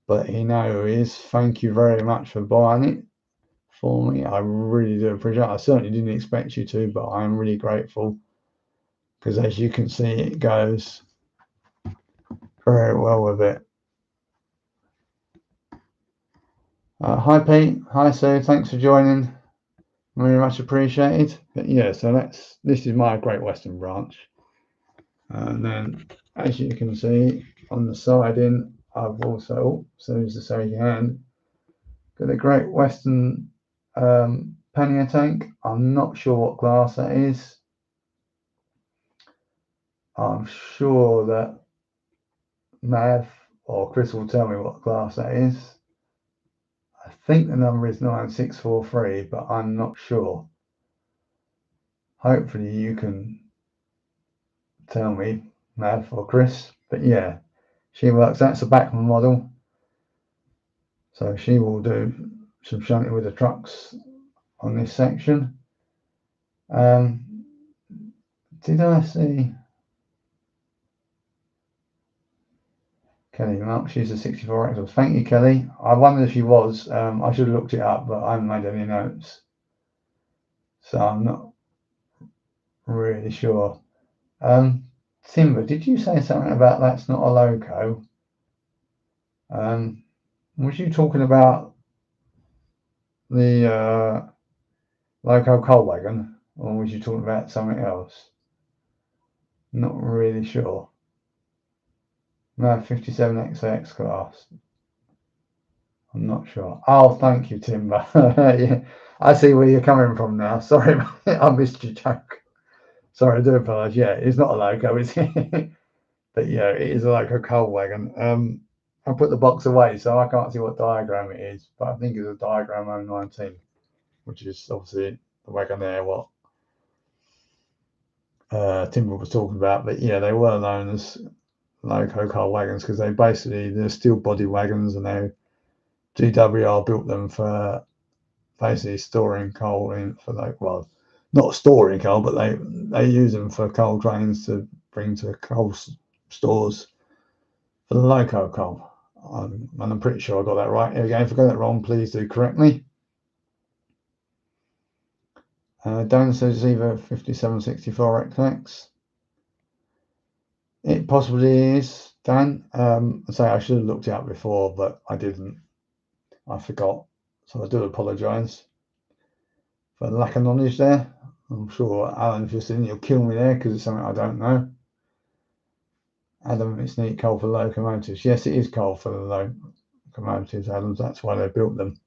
But he knows who he is. Thank you very much for buying it for me. I really do appreciate it. I certainly didn't expect you to, but I'm really grateful because, as you can see, it goes very well with it. Hi Pete, hi Sue, thanks for joining. Very much appreciated. But yeah, so this is my Great Western branch. And then, as you can see on the siding, I've also, so as to say hand, got a Great Western pannier tank. I'm not sure what class that is. I'm sure that Mav or Chris will tell me what class that is. I think the number is 9643, but I'm not sure. Hopefully you can tell me, Mav or Chris. But yeah, she works. That's a Bachmann model. So she will do some shunting with the trucks on this section. Did I see Kelly Mark? She's a 64 axle. Thank you, Kelly. I wondered if she was. I should have looked it up, but I haven't made any notes. So I'm not really sure. Timber, did you say something about that's not a loco? Was you talking about the loco coal wagon, or was you talking about something else? Not really sure. No, 57XX class. I'm not sure. Oh, thank you, Timber. Yeah, I see where you're coming from now. Sorry, mate, I missed your joke. Sorry, I do apologise. Yeah, it's not a loco, is it? But yeah, it is like a coal wagon. I put the box away, so I can't see what diagram it is, but I think it's a diagram 019, which is obviously the wagon there, what Timber was talking about. But yeah, they were known as loco coal wagons because they're steel body wagons, and GWR built them for basically storing coal in for not storing coal, but they use them for coal trains to bring to coal stores for the loco coal. And I'm pretty sure I got that right. Again, if I got that wrong, please do correct me. Dan says either 5764XX. It possibly is, Dan. I should have looked it up before, but I didn't. I forgot. So I do apologise for the lack of knowledge there. I'm sure Alan, if you're sitting, you'll kill me there because it's something I don't know. Adam, it's neat coal for locomotives. Yes, it is coal for the locomotives, Adam. That's why they built them,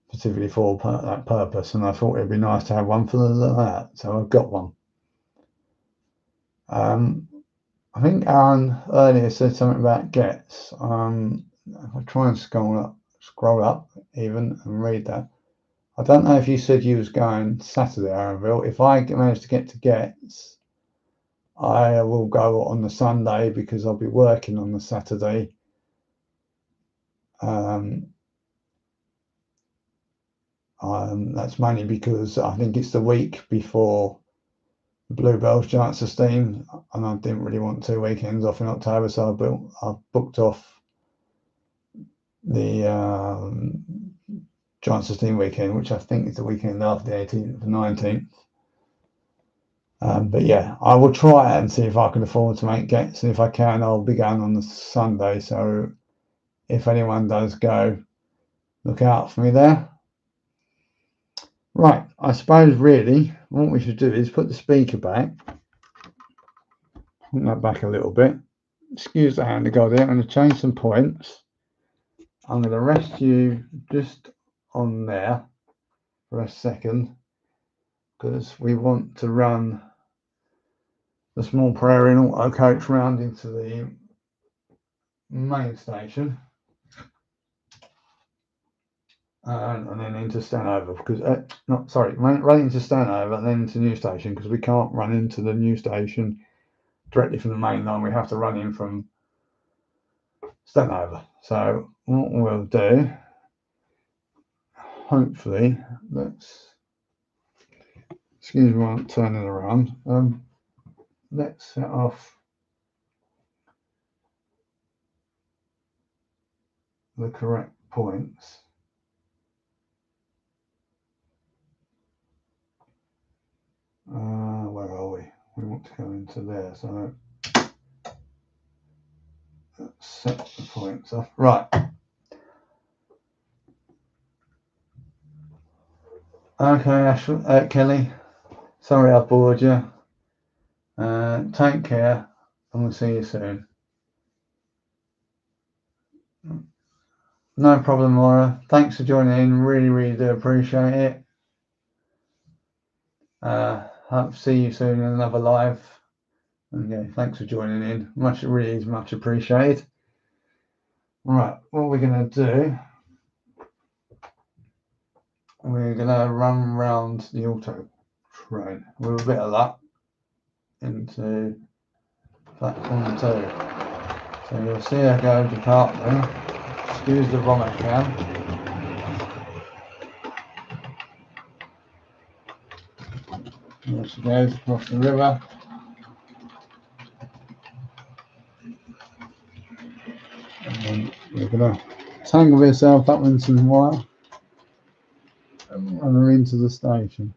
specifically for that purpose. And I thought it'd be nice to have one for that, so I've got one. I think Aaron earlier said something about gets. If I try and scroll up even and read that. I don't know if you said you was going Saturday, Aaronville. If I manage to get to Gets, I will go on the Sunday because I'll be working on the Saturday. That's mainly because I think it's the week before the Bluebells Giants of Steam, and I didn't really want 2 weekends off in October, so I booked off the Giants of Steam weekend, which I think is the weekend after the 18th and 19th. But yeah, I will try and see if I can afford to make Gets, and if I can, I'll be going on the Sunday. So if anyone does go, look out for me there. Right, I suppose really what we should do is put the speaker back. Put that back a little bit. Excuse the hand of God here. I'm going to change some points. I'm going to rest you just on there for a second because we want to run the small Prairie and auto coach round into the main station and then into Stanover because run into Stanover and then into new station because we can't run into the new station directly from the main line. We have to run in from Stanover. So what we'll do, hopefully, excuse me while I'm turning around. Let's set off the correct points. Where are we? We want to go into there, so let's set the points off. Right. Okay, Kelly. Sorry I bored you. Take care, and we'll see you soon. No problem, Laura. Thanks for joining in. Really, really do appreciate it. Hope to see you soon in another live. Okay, thanks for joining in. Really is much appreciated. Right, what we're going to do, we're going to run round the auto train with a bit of luck into platform 2. So you'll see her go depart there. Excuse the vomit cam. There she goes across the river. And you're going to tangle yourself up in some wire and run her into the station.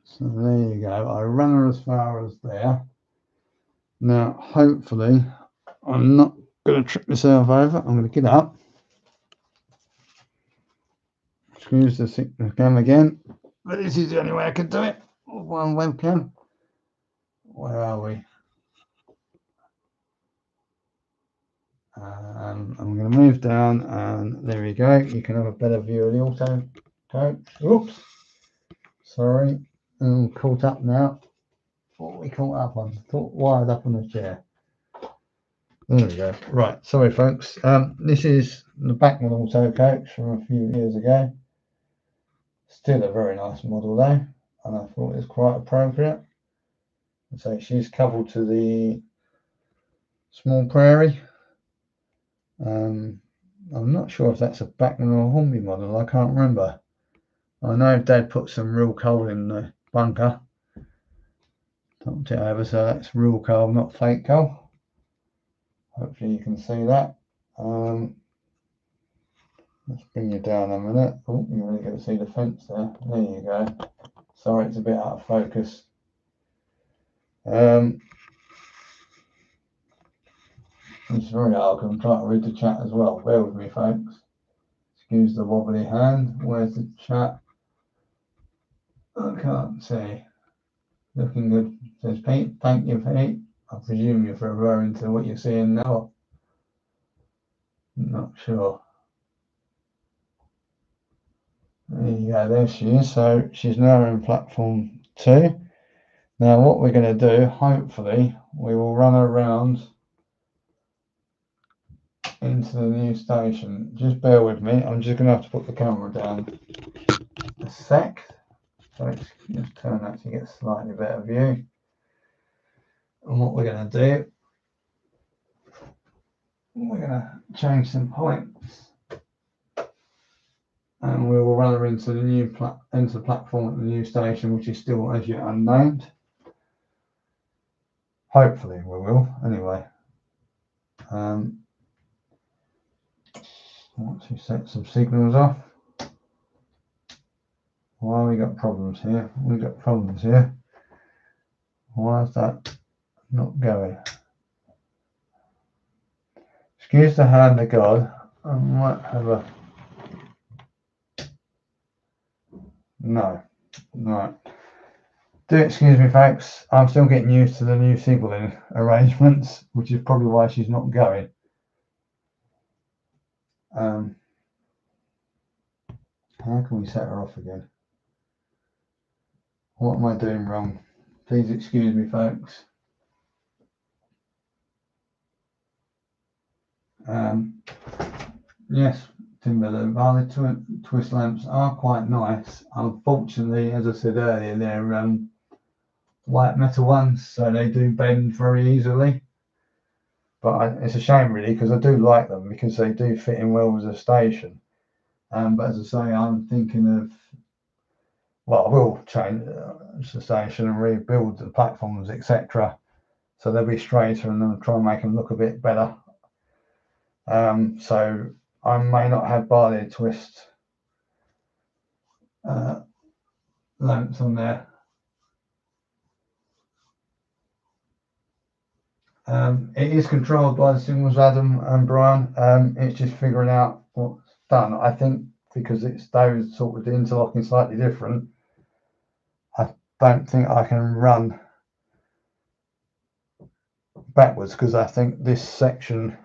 So there you go. I run her as far as there. Now, hopefully, I'm not going to trip myself over. I'm going to get up. Excuse the cam again. But this is the only way I can do it. One webcam. Where are we? I'm going to move down, and there we go. You can have a better view of the auto coach. Oops. Sorry. I'm caught up now. What are we caught up on? Thought wired up on the chair. There we go. Right. Sorry, folks. This is the Bachmann auto coach from a few years ago. Still a very nice model though, and I thought it was quite appropriate. So she's coupled to the small prairie. I'm not sure if that's a Bachmann or Hornby model. I can't remember. I know Dad put some real coal in the bunker. Dumped it over, so that's real coal, not fake coal. Hopefully you can see that. Let's bring you down a minute. Oh, you're really going to see the fence there. There you go. Sorry, it's a bit out of focus. It's very hard because I'm trying to read the chat as well. Bear with me, folks. Excuse the wobbly hand. Where's the chat? I can't see. Looking good. Says Pete. Thank you, Pete. I presume you're referring to what you're seeing now. Not sure. There you go. There she is. So she's now in platform 2. Now what we're going to do, hopefully, we will run around into the new station. Just bear with me. I'm just going to have to put the camera down a sec. So let's just turn that to get a slightly better view. And what we're going to do, we're going to change some points, and we will run her into the new platform at the new station, which is still as yet unnamed. Hopefully we will. Anyway, once we set some signals off. Why we got problems here? We got problems here. Why is that not going? Excuse the hand of God. I might have a no. Right. Do excuse me, folks. I'm still getting used to the new signaling arrangements, which is probably why she's not going. How can we set her off again? What am I doing wrong? Please excuse me, folks. Yes, Timber, the valid twist lamps are quite nice. Unfortunately, as I said earlier, they're white metal ones, so they do bend very easily. But it's a shame, really, because I do like them because they do fit in well with the station. But as I say, I'm thinking of, well, I will change the station and rebuild the platforms, etc. So they'll be straighter, and then try and make them look a bit better. So I may not have barley twist lamps on there. It is controlled by the signals, Adam and Brian. It's just figuring out what's done. I think because it's those sort of interlocking slightly different, I don't think I can run backwards, because I think this section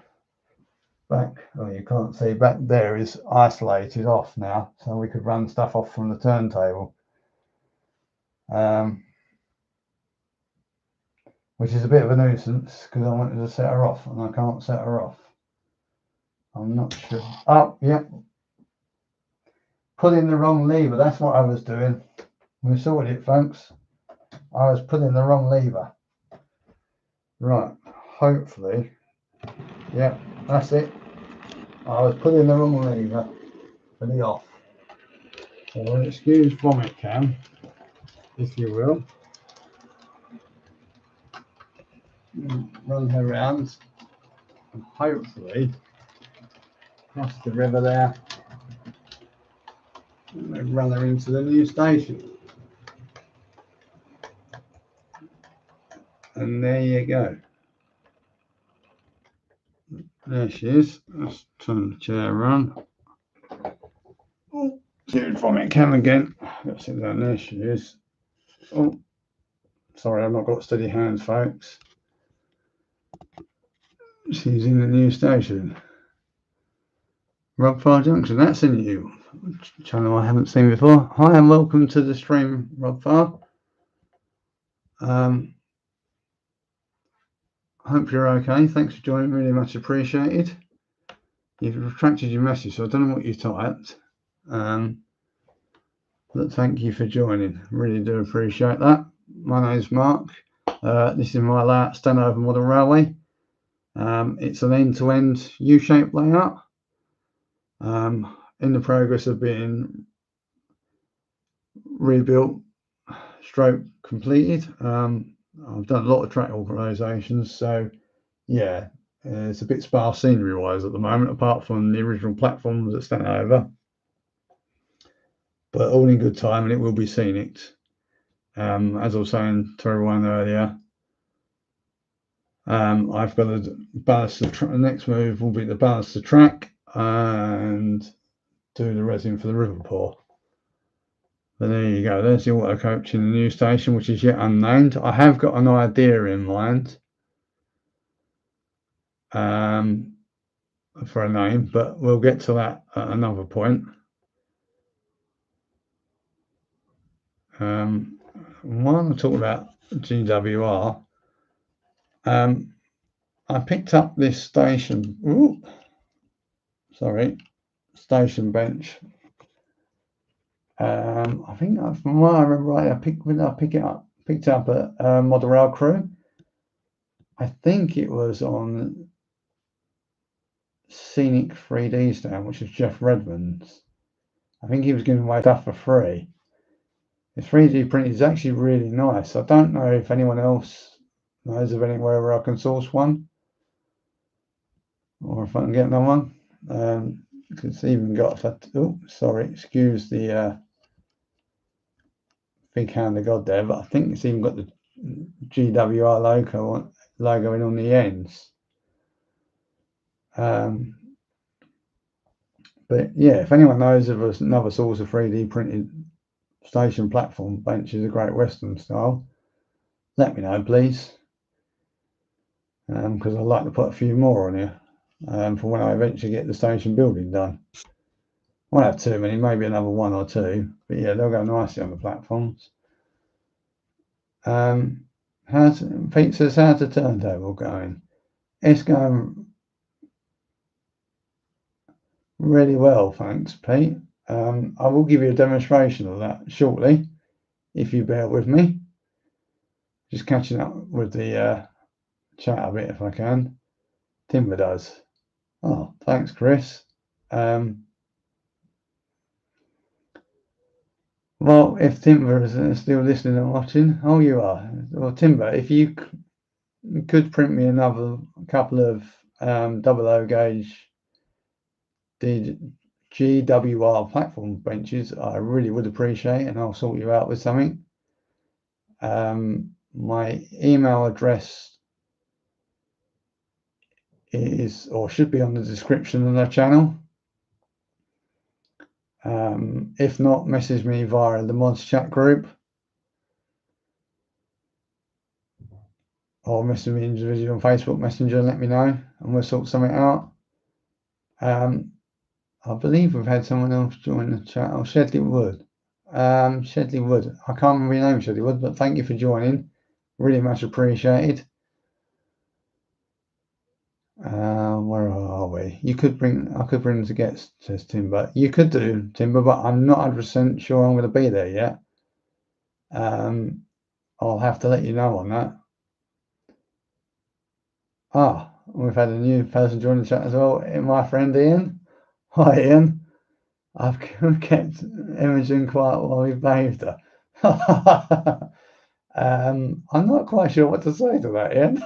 back, oh, you can't see back there, is isolated off now, so we could run stuff off from the turntable, which is a bit of a nuisance because I wanted to set her off and I can't set her off. I'm not sure. Oh, yeah. Pulling the wrong lever. That's what I was doing. We sorted it, folks. I was pulling the wrong lever. Right. Hopefully. Yeah, that's it. I was pulling the wrong lever for the off. So excuse vomit cam, if you will. Run her around and hopefully cross the river there and then run her into the new station. And there you go. There she is. Let's turn the chair around. Oh, dude, vomit cam again. Let's sit down. There she is. Oh, sorry, I've not got steady hands, folks. She's in the new station. Rodfar Junction, that's a new channel I haven't seen before. Hi and welcome to the stream, Rodfar. I hope you're okay. Thanks for joining, really much appreciated. You've retracted your message, so I don't know what you typed. But thank you for joining. Really do appreciate that. My name's Mark. This is my layout, Stanover Model Railway. It's an end-to-end U-shaped layout. In the progress of being rebuilt, stroke completed. I've done a lot of track organisations, so yeah, it's a bit sparse scenery-wise at the moment, apart from the original platforms at Stanover. But all in good time, and it will be scenic. As I was saying to everyone earlier, I've got to balance the next move will be to balance the track and do the resin for the river pour. But there you go, there's the auto coach in the new station, which is yet unnamed. I have got an idea in mind for a name, but we'll get to that at another point. While I'm talking about GWR, I picked up this station. Station bench. I think from what I remember right, I picked it up at Model Rail Crew. I think it was on Scenic 3D stand, which is Jeff Redmond's. I think he was giving away stuff for free. The 3D print is actually really nice. I don't know if anyone else knows of anywhere where I can source one, or if I can get another one. It's even got excuse the big hand of God there, but I think it's even got the GWR logo in on the ends. But yeah, if anyone knows of another source of 3D printed station platform benches of Great Western style, let me know, please. Because I'd like to put a few more on here for when I eventually get the station building done. I won't have too many, maybe another one or two, but yeah, they'll go nicely on the platforms. Pete says, how's the turntable going? It's going really well, thanks, Pete. I will give you a demonstration of that shortly, if you bear with me. Just catching up with the chat a bit if I can. Timber does. Oh, thanks, Chris. Well, if Timber is still listening and watching, oh, you are. Well, Timber, if you could print me another couple of 00 gauge GWR platform benches, I really would appreciate, and I'll sort you out with something. My email address is, or should be, on the description of the channel. If not, message me via the mods chat group, or message me individually on Facebook Messenger and let me know, and we'll sort something out. I believe we've had someone else join the chat. Oh, Shedley Wood. Shedley Wood. I can't remember your name, Shedley Wood, but thank you for joining. Really much appreciated. Where are we? I could bring them to get, says Timber. You could do, Timber, but I'm not 100% sure I'm going to be there yet. I'll have to let you know on that. We've had a new person join the chat as well. My friend Ian. Hi, Ian. I've kept Imogen quiet while we bathed her. I'm not quite sure what to say to that, Ian.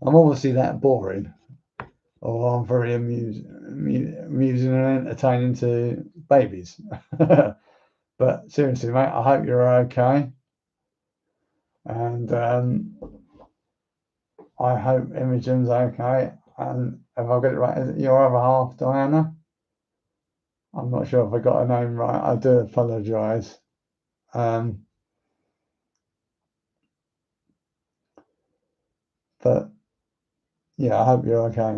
I'm obviously that boring, or I'm very amusing and entertaining to babies. But seriously, mate, I hope you're okay, and I hope Imogen's okay. and if I get it right, is it your other half, Diana? I'm not sure if I got her name right. I do apologise. But yeah, I hope you're okay. I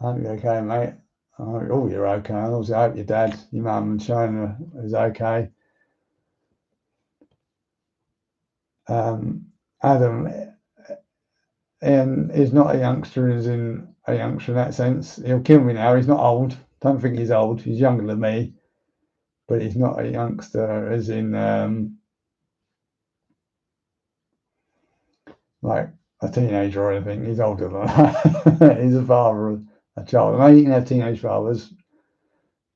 hope you're okay, mate. I hope all you're okay. And also, I hope your dad, your mum, and Shona is okay. Adam, and is not a youngster, as in a youngster in that sense. He'll kill me now. He's not old. Don't think he's old. He's younger than me, but he's not a youngster, as in like a teenager or anything. He's older than that. He's a father of a child. I know you can have teenage fathers,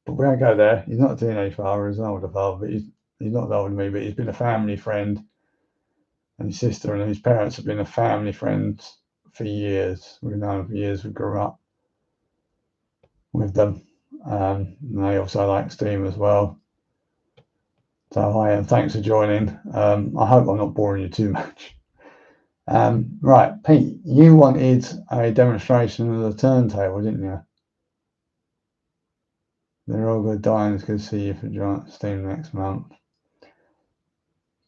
but we don't go there. He's not a teenage father. He's an older father, but he's not as old as me. But he's been a family friend, and his sister and his parents have been a family friend for years. We've known them for years. We grew up with them. And they also like Steam as well. So hi, and thanks for joining. I hope I'm not boring you too much. Right, Pete, you wanted a demonstration of the turntable, didn't you? They're all good. Diane's good to see you for Giant Steam next month.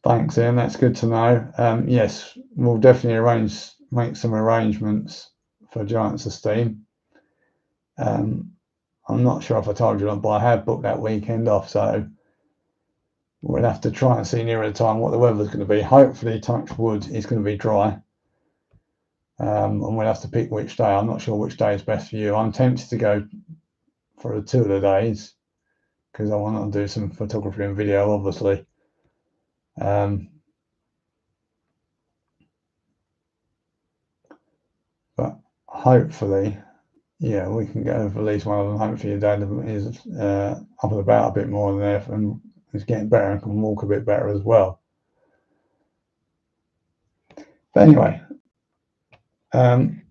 Thanks, Ian. That's good to know. Yes, we'll definitely make some arrangements for Giants of Steam. I'm not sure if I told you or not, but I have booked that weekend off, so we'll have to try and see nearer the time what the weather's going to be. Hopefully, touch wood, it's going to be dry. And we'll have to pick which day. I'm not sure which day is best for you. I'm tempted to go for 2 of the days because I want to do some photography and video, obviously. But hopefully, yeah, we can go for at least one of them. Hopefully, your dad is up and about a bit more than there and is getting better and can walk a bit better as well. But anyway, bear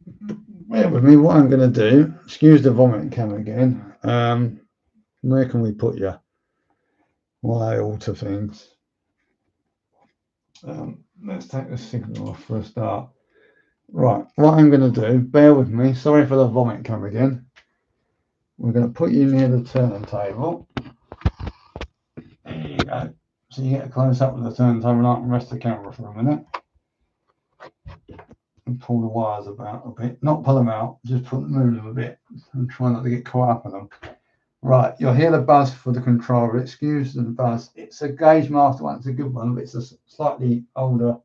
with me. What I'm going to do, excuse the vomit cam again. Where can we put you? While I alter things. Let's take the signal off for a start. Right, what I'm going to do, bear with me. Sorry for the vomit cam again. We're going to put you near the turntable. There you go. So you get a close up of the turntable and I can rest the camera for a minute. And pull the wires about a bit. Not pull them out, just move them a bit and try not to get caught up in them. Right, you'll hear the buzz for the controller. Excuse the buzz. It's a Gauge Master one. It's a good one, but it's a slightly older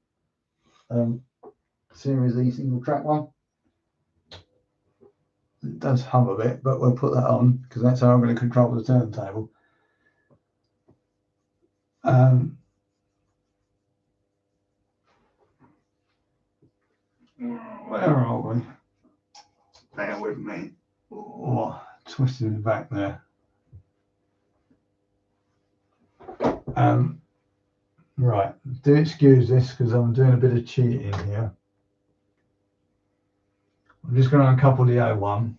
Series E single track one. It does hum a bit, but we'll put that on because that's how I'm going to control the turntable. Where are we? Bear with me. Oh, twisting back there. Right, do excuse this because I'm doing a bit of cheating here. I'm just going to uncouple the O1.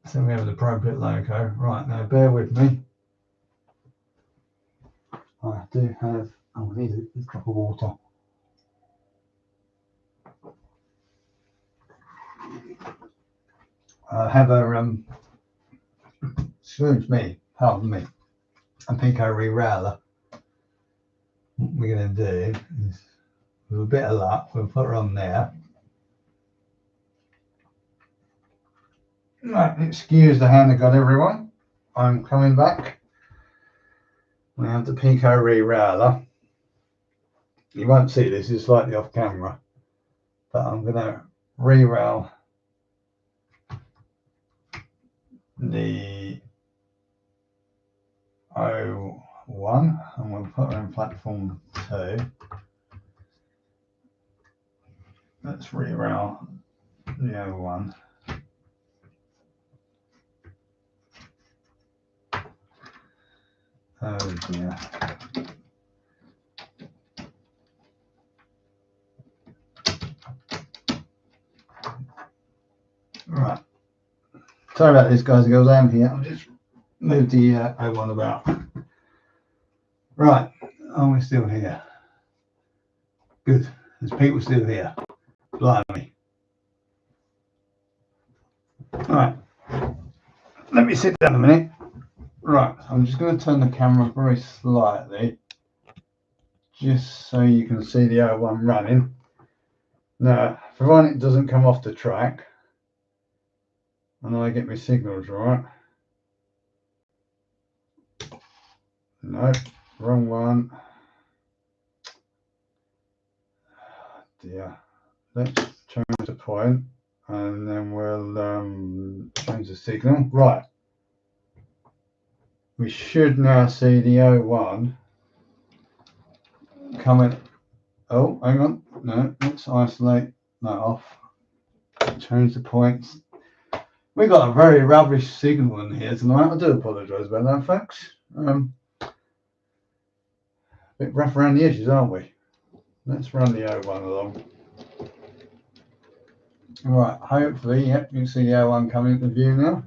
So we have an appropriate logo. Right, now bear with me. I do have, I need a drop of water. I have a, excuse me, pardon me, a Pico Reraler. What we're going to do is, with a bit of luck, we'll put her on there. Right, excuse the hand I got, everyone. I'm coming back. We have the Pico Reraler. You won't see this, it's slightly off camera. But I'm going to re-rail the O1 and we'll put her in platform 2. Let's re-rail the O1. Oh dear. Right. Sorry about this, guys and girls. I am here. I'll just move the O1 about. Right. Are we still here? Good. There's people still here. Blimey. let me sit down a minute. Right, I'm just going to turn the camera very slightly, just so you can see the O1 running. Now, provided it doesn't come off the track, and I get my signals right. No, wrong one. Dear. Let's change the point, and then we'll change the signal. Right. We should now see the O1 coming. Oh, hang on. No, let's isolate that off. Change the points. We've got a very rubbish signal in here tonight. I do apologise about that, folks. A bit rough around the edges, aren't we? Let's run the O1 along. Right, hopefully, yep, you can see the O1 coming into view now.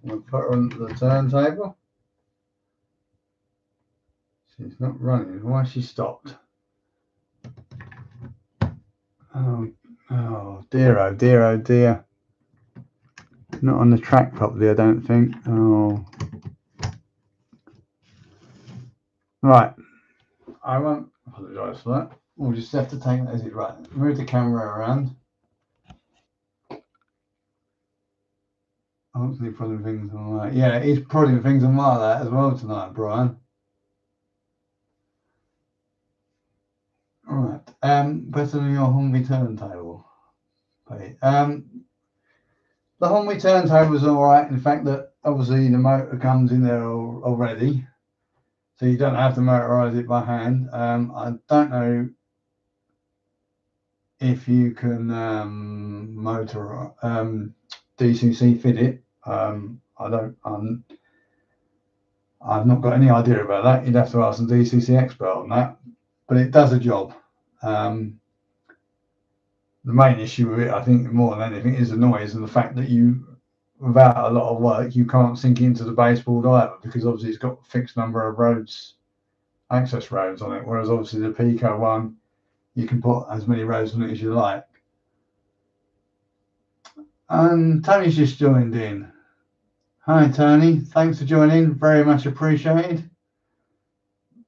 We'll put her on the turntable. She's not running. Why has she stopped? Oh dear, oh dear, oh dear. Not on the track properly, I don't think. Oh. Right. I won't apologise for that. We'll just have to take it as it right. Move the camera around. Hopefully prodding things on like that. Yeah, he's prodding things on like that as well tonight, Brian. Alright. Better than your Hornby turntable. Okay. The Hornby turntable is alright in the fact that obviously the motor comes in there already. So you don't have to motorise it by hand. I don't know if you can motor DCC fit it. I've not got any idea about that. You'd have to ask the DCC expert on that. But it does a job. The main issue with it, I think, more than anything, is the noise and the fact that you, without a lot of work, you can't sink into the baseboard either, because obviously it's got a fixed number of roads, access roads on it, whereas obviously the Pico one, you can put as many roads on it as you like. And Tony's just joined in. Hi Tony, thanks for joining, very much appreciated.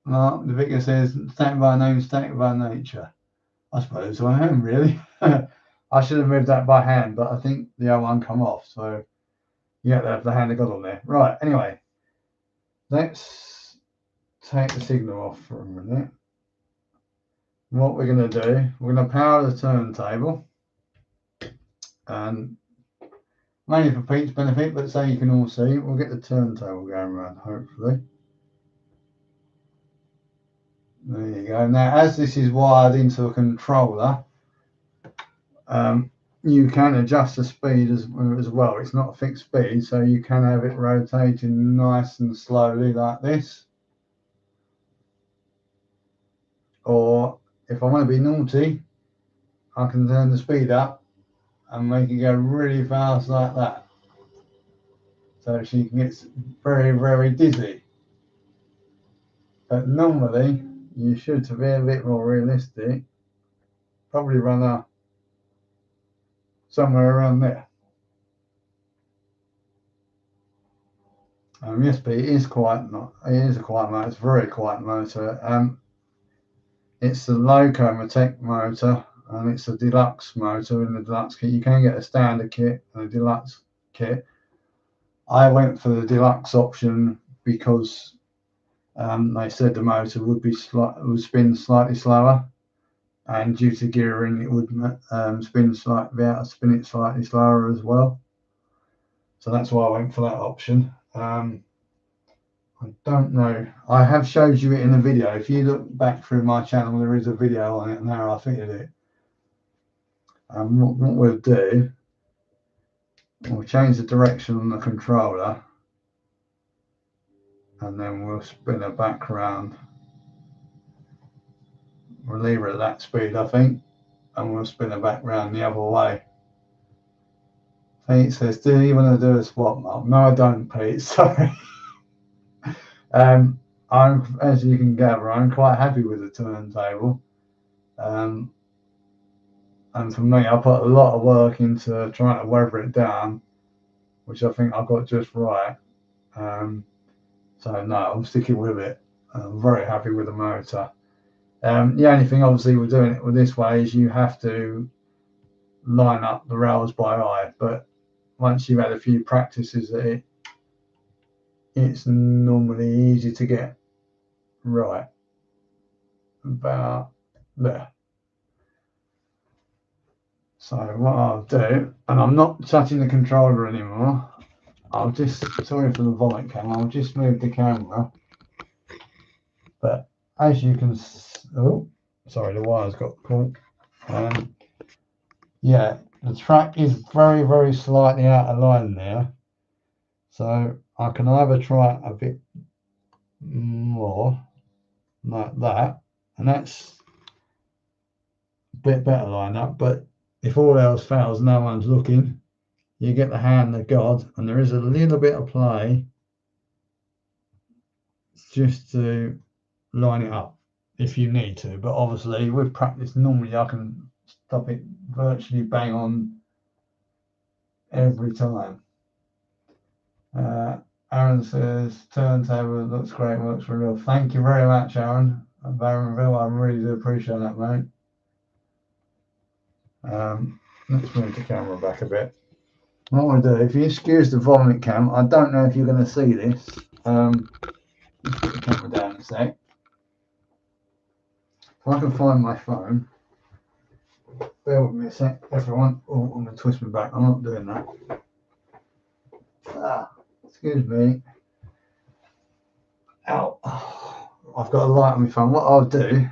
Mark, the vicar says, static by name, static by nature. I suppose I am, really. I should have moved that by hand, but I think the O1 come off, so you have to have the hand of God on there. Right, anyway, let's take the signal off for a minute. What we're going to do, we're going to power the turntable, and mainly for Pete's benefit, but so you can all see, we'll get the turntable going around, hopefully. There you go. Now, as this is wired into a controller, you can adjust the speed as well. It's not a fixed speed, so you can have it rotating nice and slowly like this. Or if I want to be naughty, I can turn the speed up and make it go really fast like that. So she can get very, very dizzy. But normally, you should, to be a bit more realistic, probably run her somewhere around there. Yes, but it is a quiet motor. It's a very quiet motor. It's the Locomotec motor, and it's a deluxe motor in the deluxe kit. You can get a standard kit and a deluxe kit. I went for the deluxe option because they said the motor would spin slightly slower, and due to gearing, it would spin it slightly slower as well. So that's why I went for that option. I don't know. I have showed you it in a video. If you look back through my channel, there is a video on it and how I fitted it. And what we'll do, we'll change the direction on the controller, and then we'll spin her back around. We'll leave her at that speed, I think, and we'll spin her back round the other way. Pete says, do you want to do a swap, Mark? No, I don't, Pete. Sorry. As you can gather, I'm quite happy with the turntable. And for me, I put a lot of work into trying to weather it down which I think I got just right. So no, I'm sticking with it. I'm very happy with the motor. The only thing, obviously, we're doing it with this way is you have to line up the rails by eye. But once you've had a few practices at it, it's normally easy to get right. About there. So what I'll do, and I'm not touching the controller anymore. I'll just, sorry for the vomit cam, I'll just move the camera. But as you can, oh, sorry, the wires got caught. Yeah, the track is very, very slightly out of line there. So I can either try it a bit more like that, and that's a bit better lined up. But if all else fails, no one's looking, you get the hand of God, and there is a little bit of play just to line it up if you need to. But obviously, with practice, normally I can stop it virtually bang on every time. Aaron says, turntable looks great, works for real. Thank you very much, Aaron. Barronville, I really do appreciate that, mate. Let's move the camera back a bit. What I'll do, if you excuse the vomit cam, I don't know if you're going to see this. Let's put the camera down a sec. If I can find my phone, bear with me a sec, everyone. Oh, I'm going to twist my back. I'm not doing that. Excuse me. Ow. I've got a light on my phone. What I'll do,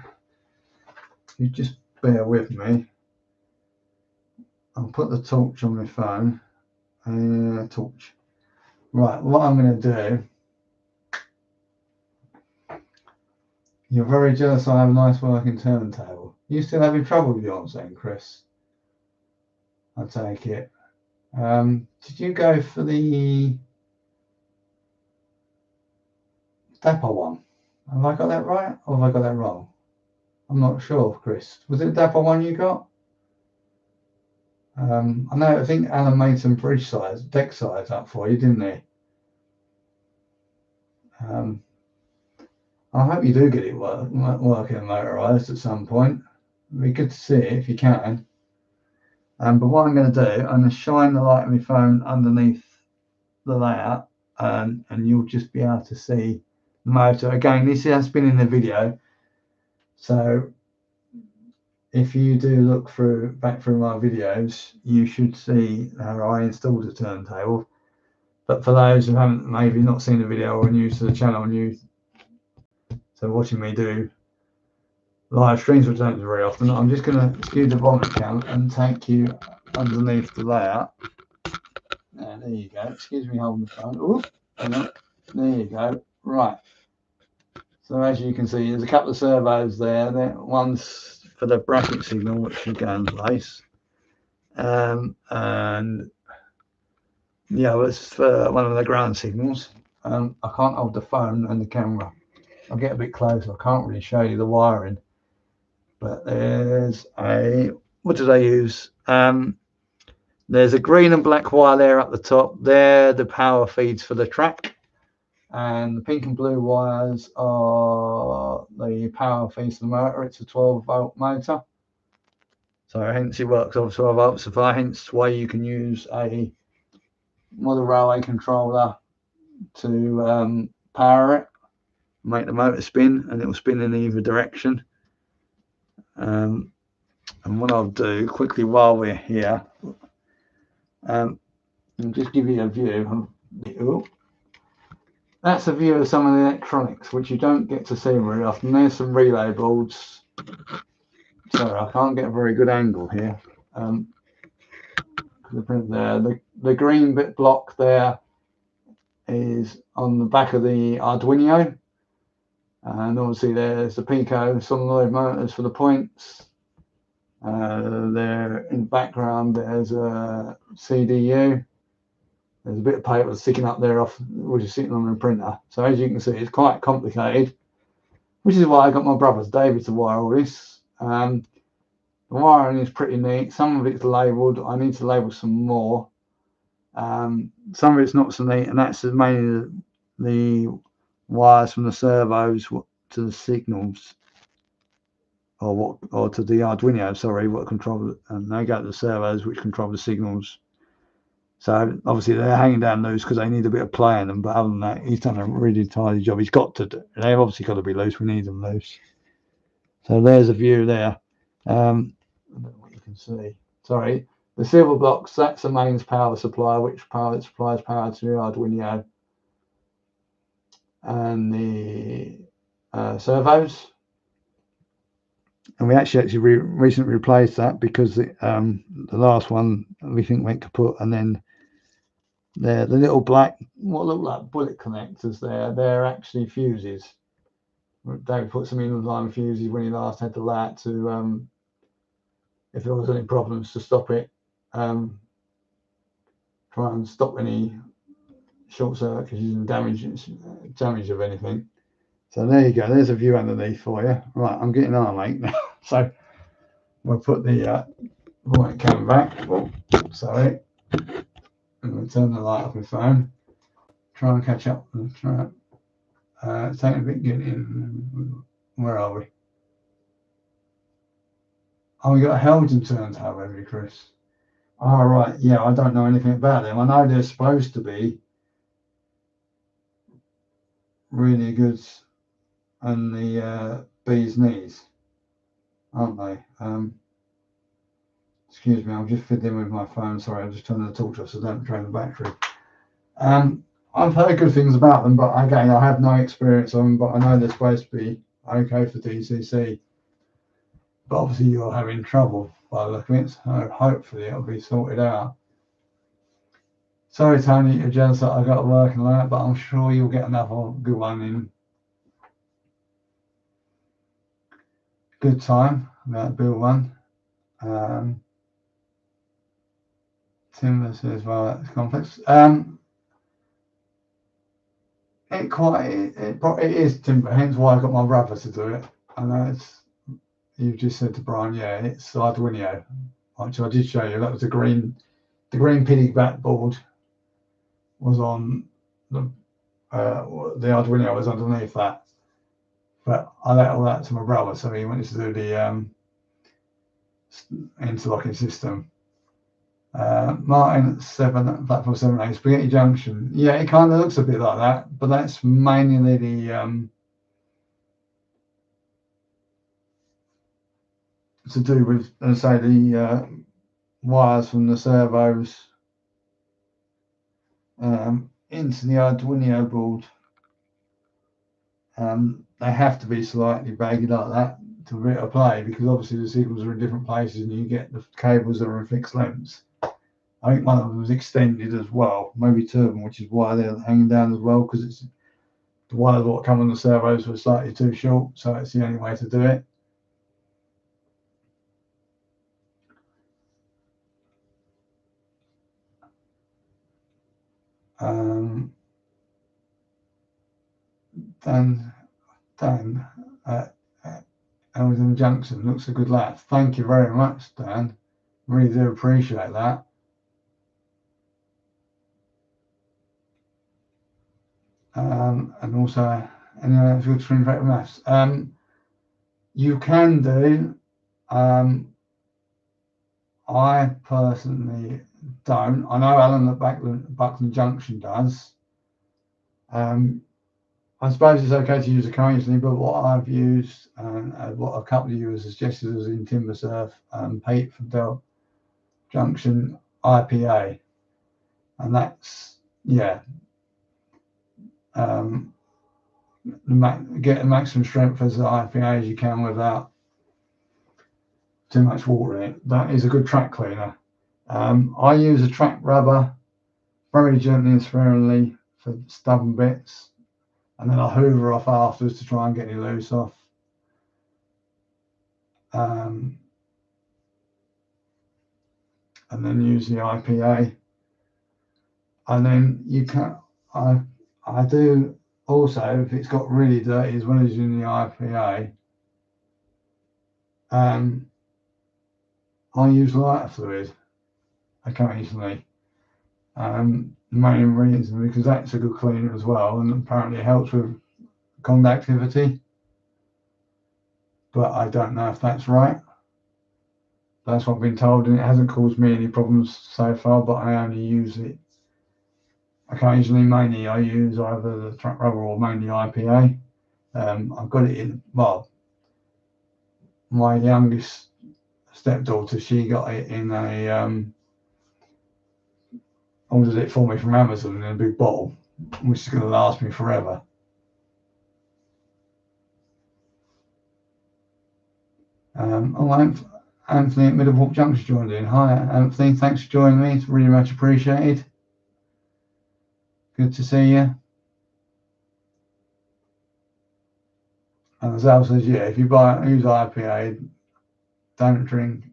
you just bear with me. I'll put the torch on my phone. Torch. Right, what I'm going to do. You're very jealous I have a nice working turntable. You still having trouble with what I'm saying, Chris? I take it. Did you go for the Dapper one? Have I got that right, or have I got that wrong? I'm not sure, Chris. Was it Dapper one you got? I think Alan made some deck size up for you, didn't he? I hope you do get it working motorised at some point. It'd be good to see it if you can. But what I'm going to do, I'm going to shine the light of my phone underneath the layout, and you'll just be able to see the motor. Again, this has been in the video, so if you do look back through my videos, you should see how I installed the turntable. But for those who haven't maybe not seen the video or are new to the channel, so watching me do live streams, which I don't do very often, I'm just going to skew the vomit count and take you underneath the layout. And there you go. Excuse me holding the phone. Ooh, there you go. Right. So as you can see, there's a couple of servos there. One's for the bracket signal, which should go in place. And the other's for one of the ground signals. I can't hold the phone and the camera. I'll get a bit closer. I can't really show you the wiring. But there's what did I use? There's a green and black wire there at the top. They're the power feeds for the track. And the pink and blue wires are the power feeds for the motor. It's a 12-volt motor. So hence it works off 12-volt supply, hence why you can use a model railway controller to power it, make the motor spin, and it will spin in either direction. And what I'll do quickly while we're here, I'll just give you a view. That's a view of some of the electronics, which you don't get to see very often. There's some relay boards. Sorry, I can't get a very good angle here. The green bit block there is on the back of the Arduino. And obviously there's the Pico solenoid motors for the points. There in the background there's a CDU. There's a bit of paper sticking up there which is sitting on a printer. So as you can see, it's quite complicated, which is why I got my brother David to wire all this. The wiring is pretty neat. Some of it's labelled. I need to label some more. Some of it's not so neat, and that's mainly the wires from the servos to the signals, or to the Arduino, sorry, what control, and they go to the servos which control the signals. So obviously they're hanging down loose because they need a bit of play in them, but other than that, he's done a really tidy job. He's got to do. They've obviously got to be loose. We need them loose. So there's a view there. I don't know what you can see. Sorry, the silver blocks, that's the mains power supply, which supplies power to the Arduino and the servos. And we actually recently replaced that because the last one we think went kaput, and then the little black, what look like bullet connectors there, they're actually fuses. David put some inline fuses when he last had the lat to, if there was any problems, to stop it, try and stop any short circuits and damage of anything. So there you go, there's a view underneath for you. Right, I'm getting on late now. So we'll put the right camera back. Oh, sorry. I'm going to turn the light off my phone. Try and catch up. Try it's taking a bit getting in. Where are we? Oh, we got a Helgen turntable, have you, Chris? Oh, right. Yeah, I don't know anything about them. I know they're supposed to be really good on the bee's knees, aren't they? Excuse me, I'm just fiddling with my phone. Sorry, I'm just turning the torch off so don't drain the battery. I've heard good things about them, but again, I have no experience on them, but I know they're supposed to be okay for DCC. But obviously you're having trouble by the look of it, so hopefully it'll be sorted out. Sorry, Tony, you're jealous that I got to work and that, but I'm sure you'll get another good one in good time, that build one. Timber says, well, that's complex. It is timber, hence why I got my brother to do it. I know you've just said to Brian, yeah, it's Arduino, which I did show you. That was the green piggyback board was on the Arduino was underneath that. But I let all that to my brother, so he wanted to do the interlocking system. Martin 7 platform 7A Spaghetti Junction. Yeah, it kind of looks a bit like that, but that's mainly the to do with, as I say, the wires from the servos into the Arduino board. They have to be slightly baggy like that to be able to play, because obviously the signals are in different places and you get the cables that are in fixed lengths. I think one of them was extended as well, maybe two of them, which is why they're hanging down as well, because it's the wires that come on the servos were slightly too short, so it's the only way to do it. Dan at Elden Junction looks a good lad. Thank you very much, Dan. Really do appreciate that. And also, anyone else good screen factor maths? You can do. I personally don't. I know Alan at Buckland Junction does. I suppose it's okay to use occasionally, but what I've used and what a couple of you have suggested is in Timber Surf, Pete from Del Junction IPA, and that's get the maximum strength as the IPA as you can without too much water in it. That is a good track cleaner. I use a track rubber very gently and sparingly for stubborn bits, and then I hoover off afterwards to try and get any loose off. And then use the IPA. And then you can, I do also, if it's got really dirty, as well as using the IPA, I use lighter fluid occasionally. Main reason because that's a good cleaner as well, and apparently it helps with conductivity. But I don't know if that's right. That's what I've been told, and it hasn't caused me any problems so far. But I only use it occasionally. Mainly, I use either the truck rubber or mainly IPA. I've got it in. Well, my youngest stepdaughter, she got it in a ordered it for me from Amazon in a big bottle, which is going to last me forever. Anthony at Middleport Junction joined in. Hi, Anthony. Thanks for joining me. It's really much appreciated. Good to see you. And as Al says, yeah, if you use IPA, don't drink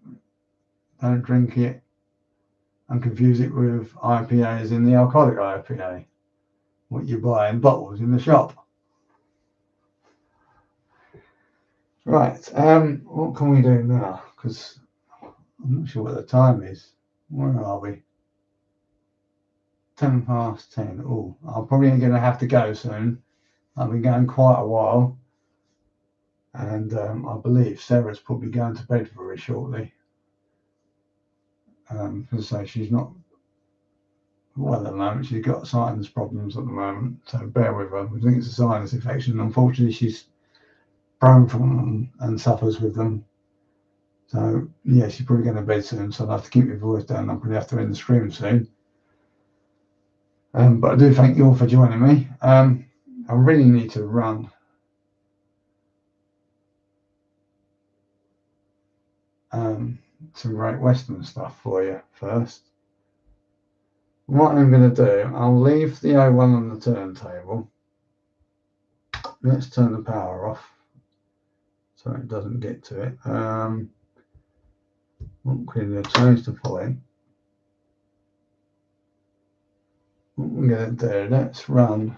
it and confuse it with IPAs in the alcoholic IPA, what you buy in bottles in the shop. Right, what can we do now? Because I'm not sure what the time is. Where are we? 10:10. Oh, I'm probably going to have to go soon. I've been going quite a while. And I believe Sarah's probably going to bed very shortly. As I say, she's not well at the moment. She's got sinus problems at the moment, so bear with her. We think it's a sinus infection. Unfortunately, she's prone from them and suffers with them. So yeah, she's probably going to bed soon. So I'll have to keep my voice down. I'll probably have to end the stream soon. But I do thank you all for joining me. I really need to run. Some Great Western stuff for you first. What I'm going to do, I'll leave the O1 on the turntable. Let's turn the power off so it doesn't get to it. What can we do? Change the point. What we're going to do, let's run.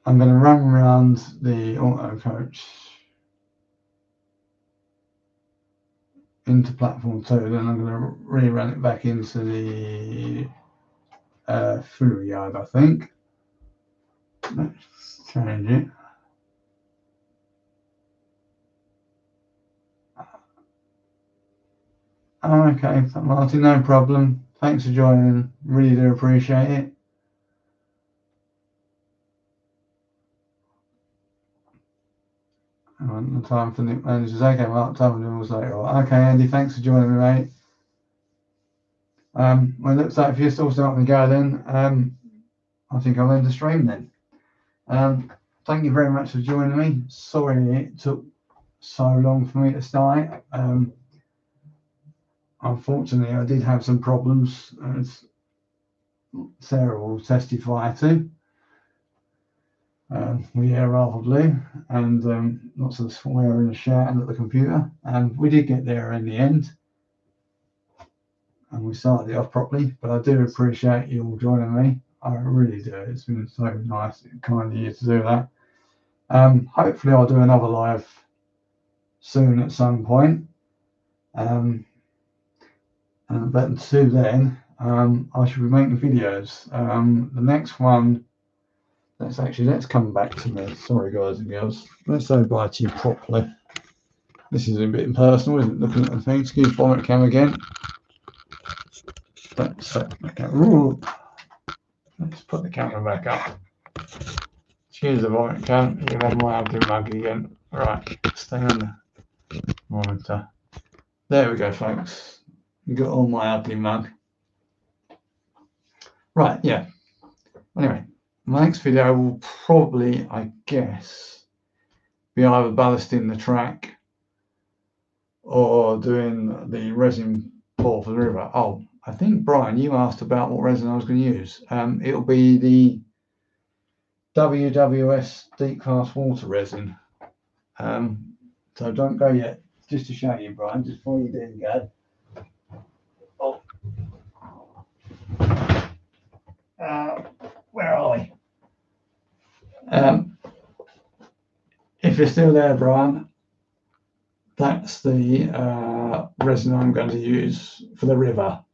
I'm going to run around the auto coach into platform 2, then I'm going to rerun it back into the Fury yard, I think. Let's change it. Okay, Martin, no problem. Thanks for joining. Really do appreciate it. The time for Nick managers. Okay, Mark, time for Nick later. Okay, Andy, thanks for joining me, mate. Well, it looks like if you're still starting to go then, I think I'll end the stream then. Thank you very much for joining me. Sorry it took so long for me to start. Unfortunately, I did have some problems, as Sarah will testify to. We hear rather blue and lots of swearing and shouting at the computer, and we did get there in the end, and we started it off properly. But I do appreciate you all joining me. I really do. It's been so nice and kind of you to do that. Hopefully I'll do another live soon at some point. But until then, I should be making videos. The next one, let's come back to me. Sorry, guys and girls. Let's say bye to you properly. This is a bit personal, isn't it? Looking at the thing. Excuse vomit cam again. Let's put the camera back up. Excuse the vomit cam. You have my ugly mug again. Right, stay on the monitor. There we go, folks. You got all my ugly mug. Right, yeah. Anyway, my next video will probably, I guess, be either ballasting the track or doing the resin pour for the river. Oh, I think, Brian, you asked about what resin I was going to use. It'll be the WWS Deep Class Water resin. So don't go yet. Just to show you, Brian, just before you do go. Oh. Where are we? If you're still there, Brian, that's the resin I'm going to use for the river.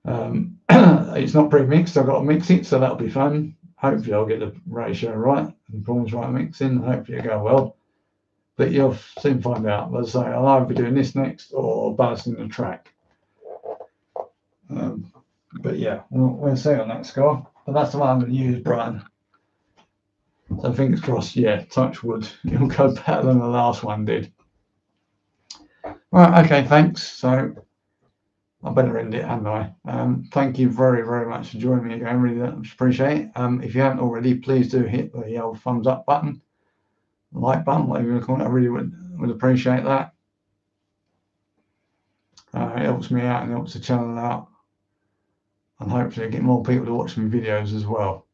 It's not pre-mixed. I've got to mix it, so that'll be fun. Hopefully I'll get the ratio right and prawns right mixing. Hopefully it'll go well. But you'll soon find out. As I say, I'll either be doing this next or balancing the track. But yeah, we'll see on that score. But that's the one I'm going to use, Brian. So fingers crossed, yeah, touch wood. It'll go better than the last one did. Right, okay, thanks. So I better end it, hadn't I? Thank you very, very much for joining me again. Really appreciate it. If you haven't already, please do hit the old thumbs up button, like button, whatever you want to call it. I really would appreciate that. It helps me out and helps the channel out. And hopefully get more people to watch my videos as well.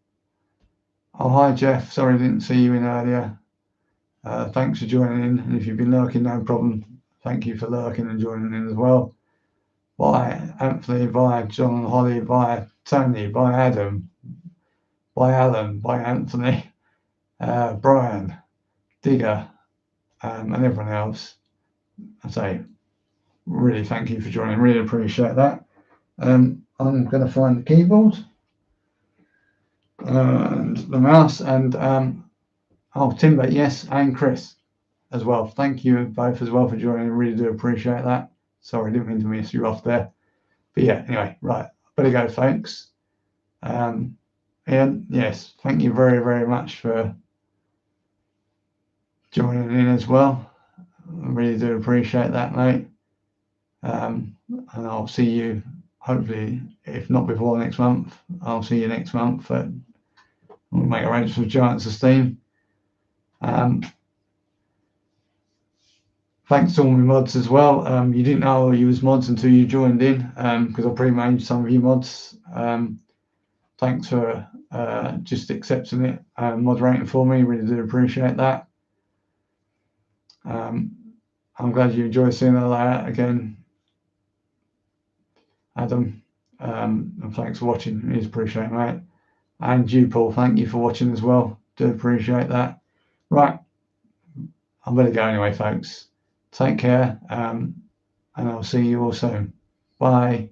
Oh, hi, Jeff. Sorry I didn't see you in earlier. Thanks for joining in. And if you've been lurking, no problem. Thank you for lurking and joining in as well. Bye, Anthony. Bye, John and Holly. Bye, Tony. Bye, Adam. Bye, Alan. Bye, Anthony. Brian, Digger, and everyone else. I say, really thank you for joining. Really appreciate that. I'm going to find the keyboard and the mouse and Timber, yes, and Chris as well. Thank you both as well for joining. I really do appreciate that. Sorry, I didn't mean to miss you off there. But yeah, anyway, right, better go, folks. And yes, thank you very, very much for joining in as well. I really do appreciate that, mate. And I'll see you hopefully, if not before next month, I'll see you next month. We'll make arrangements with Giants of Steam. Thanks to all my mods as well. You didn't know I use mods until you joined in, because I pre-made some of your mods. Thanks for just accepting it and moderating for me. Really do appreciate that. I'm glad you enjoy seeing the layout again, Adam. And thanks for watching. Really appreciate it, mate. And you, Paul, thank you for watching as well. Do appreciate that. Right, I'm going to go anyway, folks. Take care, and I'll see you all soon. Bye.